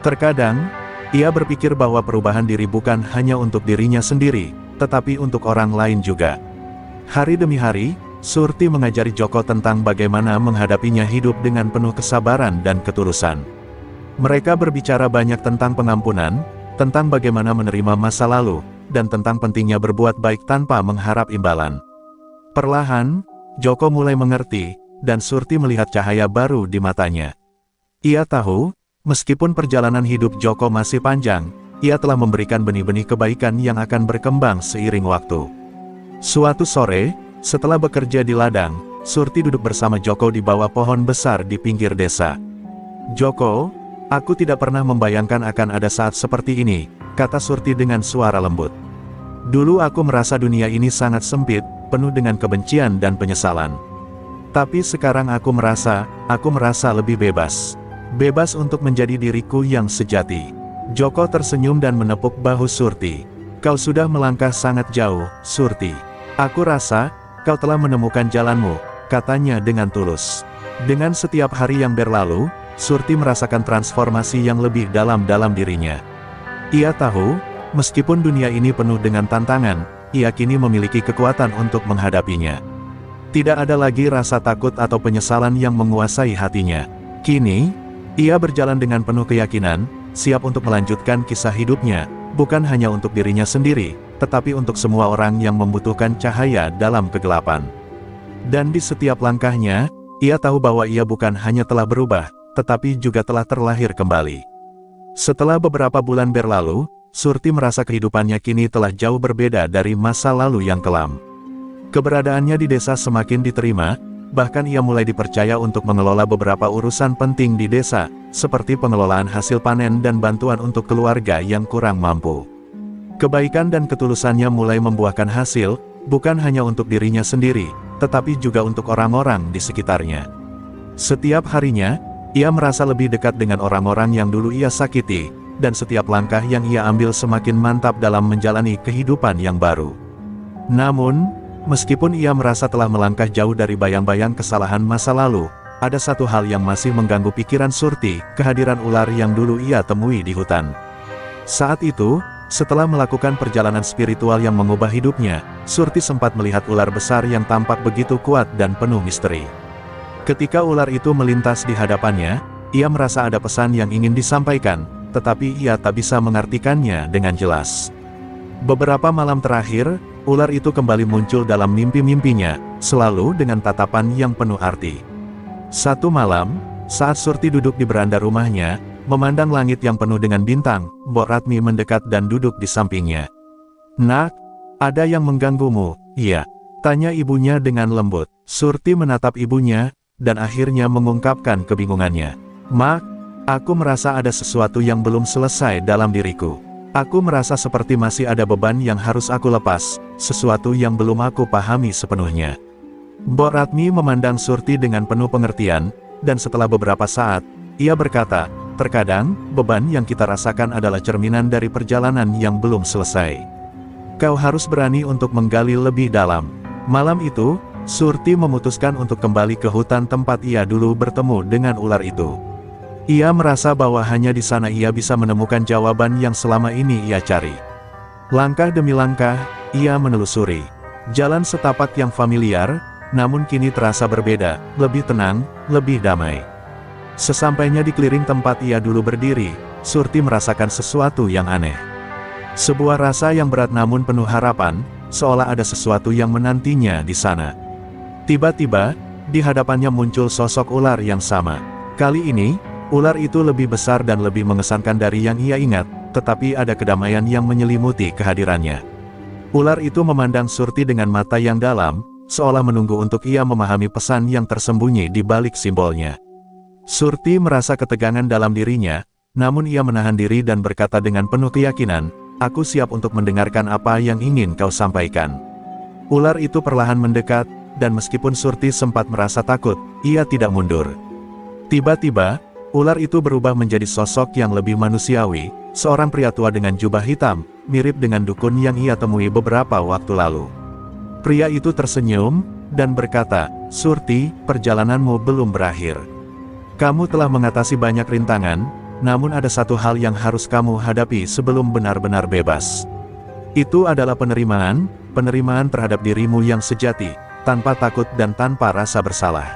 Terkadang, ia berpikir bahwa perubahan diri bukan hanya untuk dirinya sendiri, tetapi untuk orang lain juga. Hari demi hari, Surti mengajari Joko tentang bagaimana menghadapinya hidup dengan penuh kesabaran dan ketulusan. Mereka berbicara banyak tentang pengampunan, tentang bagaimana menerima masa lalu, dan tentang pentingnya berbuat baik tanpa mengharap imbalan. Perlahan, Joko mulai mengerti, dan Surti melihat cahaya baru di matanya. Ia tahu, meskipun perjalanan hidup Joko masih panjang, ia telah memberikan benih-benih kebaikan yang akan berkembang seiring waktu. Suatu sore, setelah bekerja di ladang, Surti duduk bersama Joko di bawah pohon besar di pinggir desa. "Joko, aku tidak pernah membayangkan akan ada saat seperti ini," kata Surti dengan suara lembut. "Dulu aku merasa dunia ini sangat sempit, penuh dengan kebencian dan penyesalan. Tapi sekarang aku merasa lebih bebas. Bebas untuk menjadi diriku yang sejati." Joko tersenyum dan menepuk bahu Surti. "Kau sudah melangkah sangat jauh, Surti. Aku rasa, kau telah menemukan jalanmu," katanya dengan tulus. Dengan setiap hari yang berlalu, Surti merasakan transformasi yang lebih dalam dirinya. Ia tahu, meskipun dunia ini penuh dengan tantangan, ia kini memiliki kekuatan untuk menghadapinya. Tidak ada lagi rasa takut atau penyesalan yang menguasai hatinya. Kini, ia berjalan dengan penuh keyakinan, siap untuk melanjutkan kisah hidupnya, bukan hanya untuk dirinya sendiri, tetapi untuk semua orang yang membutuhkan cahaya dalam kegelapan. Dan di setiap langkahnya, ia tahu bahwa ia bukan hanya telah berubah, tetapi juga telah terlahir kembali. Setelah beberapa bulan berlalu, Surti merasa kehidupannya kini telah jauh berbeda dari masa lalu yang kelam. Keberadaannya di desa semakin diterima, bahkan ia mulai dipercaya untuk mengelola beberapa urusan penting di desa, seperti pengelolaan hasil panen dan bantuan untuk keluarga yang kurang mampu. Kebaikan dan ketulusannya mulai membuahkan hasil, bukan hanya untuk dirinya sendiri, tetapi juga untuk orang-orang di sekitarnya. Setiap harinya, ia merasa lebih dekat dengan orang-orang yang dulu ia sakiti, dan setiap langkah yang ia ambil semakin mantap dalam menjalani kehidupan yang baru. Namun, meskipun ia merasa telah melangkah jauh dari bayang-bayang kesalahan masa lalu, ada satu hal yang masih mengganggu pikiran Surti, kehadiran ular yang dulu ia temui di hutan. Saat itu, setelah melakukan perjalanan spiritual yang mengubah hidupnya, Surti sempat melihat ular besar yang tampak begitu kuat dan penuh misteri. Ketika ular itu melintas di hadapannya, ia merasa ada pesan yang ingin disampaikan, tetapi ia tak bisa mengartikannya dengan jelas. Beberapa malam terakhir, ular itu kembali muncul dalam mimpi-mimpinya, selalu dengan tatapan yang penuh arti. Satu malam, saat Surti duduk di beranda rumahnya, memandang langit yang penuh dengan bintang, Mbok Ratmi mendekat dan duduk di sampingnya. "Nak, ada yang mengganggumu?" "Iya," tanya ibunya dengan lembut. Surti menatap ibunya, dan akhirnya mengungkapkan kebingungannya. "Mak, aku merasa ada sesuatu yang belum selesai dalam diriku. Aku merasa seperti masih ada beban yang harus aku lepas, sesuatu yang belum aku pahami sepenuhnya." Mbok Ratmi memandang Surti dengan penuh pengertian, dan setelah beberapa saat, ia berkata, "Terkadang, beban yang kita rasakan adalah cerminan dari perjalanan yang belum selesai. Kau harus berani untuk menggali lebih dalam." Malam itu, Surti memutuskan untuk kembali ke hutan tempat ia dulu bertemu dengan ular itu. Ia merasa bahwa hanya di sana ia bisa menemukan jawaban yang selama ini ia cari. Langkah demi langkah, ia menelusuri jalan setapak yang familiar, namun kini terasa berbeda, lebih tenang, lebih damai. Sesampainya di clearing tempat ia dulu berdiri, Surti merasakan sesuatu yang aneh. Sebuah rasa yang berat namun penuh harapan, seolah ada sesuatu yang menantinya di sana. Tiba-tiba, di hadapannya muncul sosok ular yang sama. Kali ini, ular itu lebih besar dan lebih mengesankan dari yang ia ingat, tetapi ada kedamaian yang menyelimuti kehadirannya. Ular itu memandang Surti dengan mata yang dalam, seolah menunggu untuk ia memahami pesan yang tersembunyi di balik simbolnya. Surti merasa ketegangan dalam dirinya, namun ia menahan diri dan berkata dengan penuh keyakinan, "Aku siap untuk mendengarkan apa yang ingin kau sampaikan." Ular itu perlahan mendekat, dan meskipun Surti sempat merasa takut, ia tidak mundur. Tiba-tiba, ular itu berubah menjadi sosok yang lebih manusiawi, seorang pria tua dengan jubah hitam, mirip dengan dukun yang ia temui beberapa waktu lalu. Pria itu tersenyum, dan berkata, "Surti, perjalananmu belum berakhir. Kamu telah mengatasi banyak rintangan, namun ada satu hal yang harus kamu hadapi sebelum benar-benar bebas. Itu adalah penerimaan terhadap dirimu yang sejati, tanpa takut dan tanpa rasa bersalah."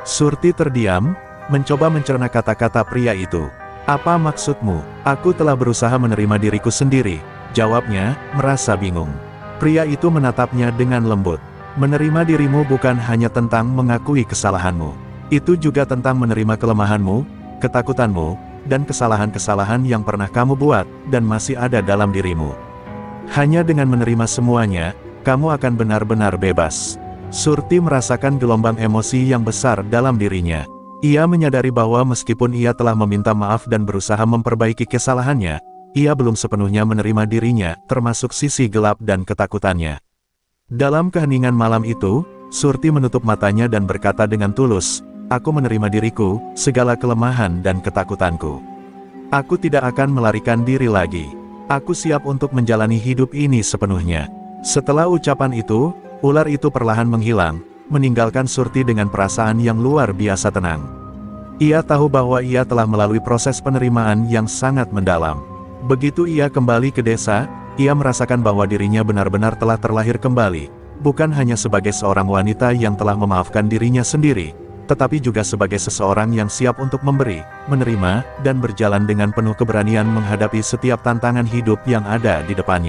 Surti terdiam, mencoba mencerna kata-kata pria itu. "Apa maksudmu?" "Aku telah berusaha menerima diriku sendiri," jawabnya, merasa bingung. Pria itu menatapnya dengan lembut. Menerima dirimu bukan hanya tentang mengakui kesalahanmu. Itu juga tentang menerima kelemahanmu, ketakutanmu, dan kesalahan-kesalahan yang pernah kamu buat, dan masih ada dalam dirimu. Hanya dengan menerima semuanya, kamu akan benar-benar bebas. Surti merasakan gelombang emosi yang besar dalam dirinya. Ia menyadari bahwa meskipun ia telah meminta maaf dan berusaha memperbaiki kesalahannya, ia belum sepenuhnya menerima dirinya, termasuk sisi gelap dan ketakutannya. Dalam keheningan malam itu, Surti menutup matanya dan berkata dengan tulus, "Aku menerima diriku, segala kelemahan dan ketakutanku. Aku tidak akan melarikan diri lagi. Aku siap untuk menjalani hidup ini sepenuhnya." Setelah ucapan itu, ular itu perlahan menghilang, meninggalkan Surti dengan perasaan yang luar biasa tenang. Ia tahu bahwa ia telah melalui proses penerimaan yang sangat mendalam. Begitu ia kembali ke desa, ia merasakan bahwa dirinya benar-benar telah terlahir kembali, bukan hanya sebagai seorang wanita yang telah memaafkan dirinya sendiri, tetapi juga sebagai seseorang yang siap untuk memberi, menerima, dan berjalan dengan penuh keberanian menghadapi setiap tantangan hidup yang ada di depannya.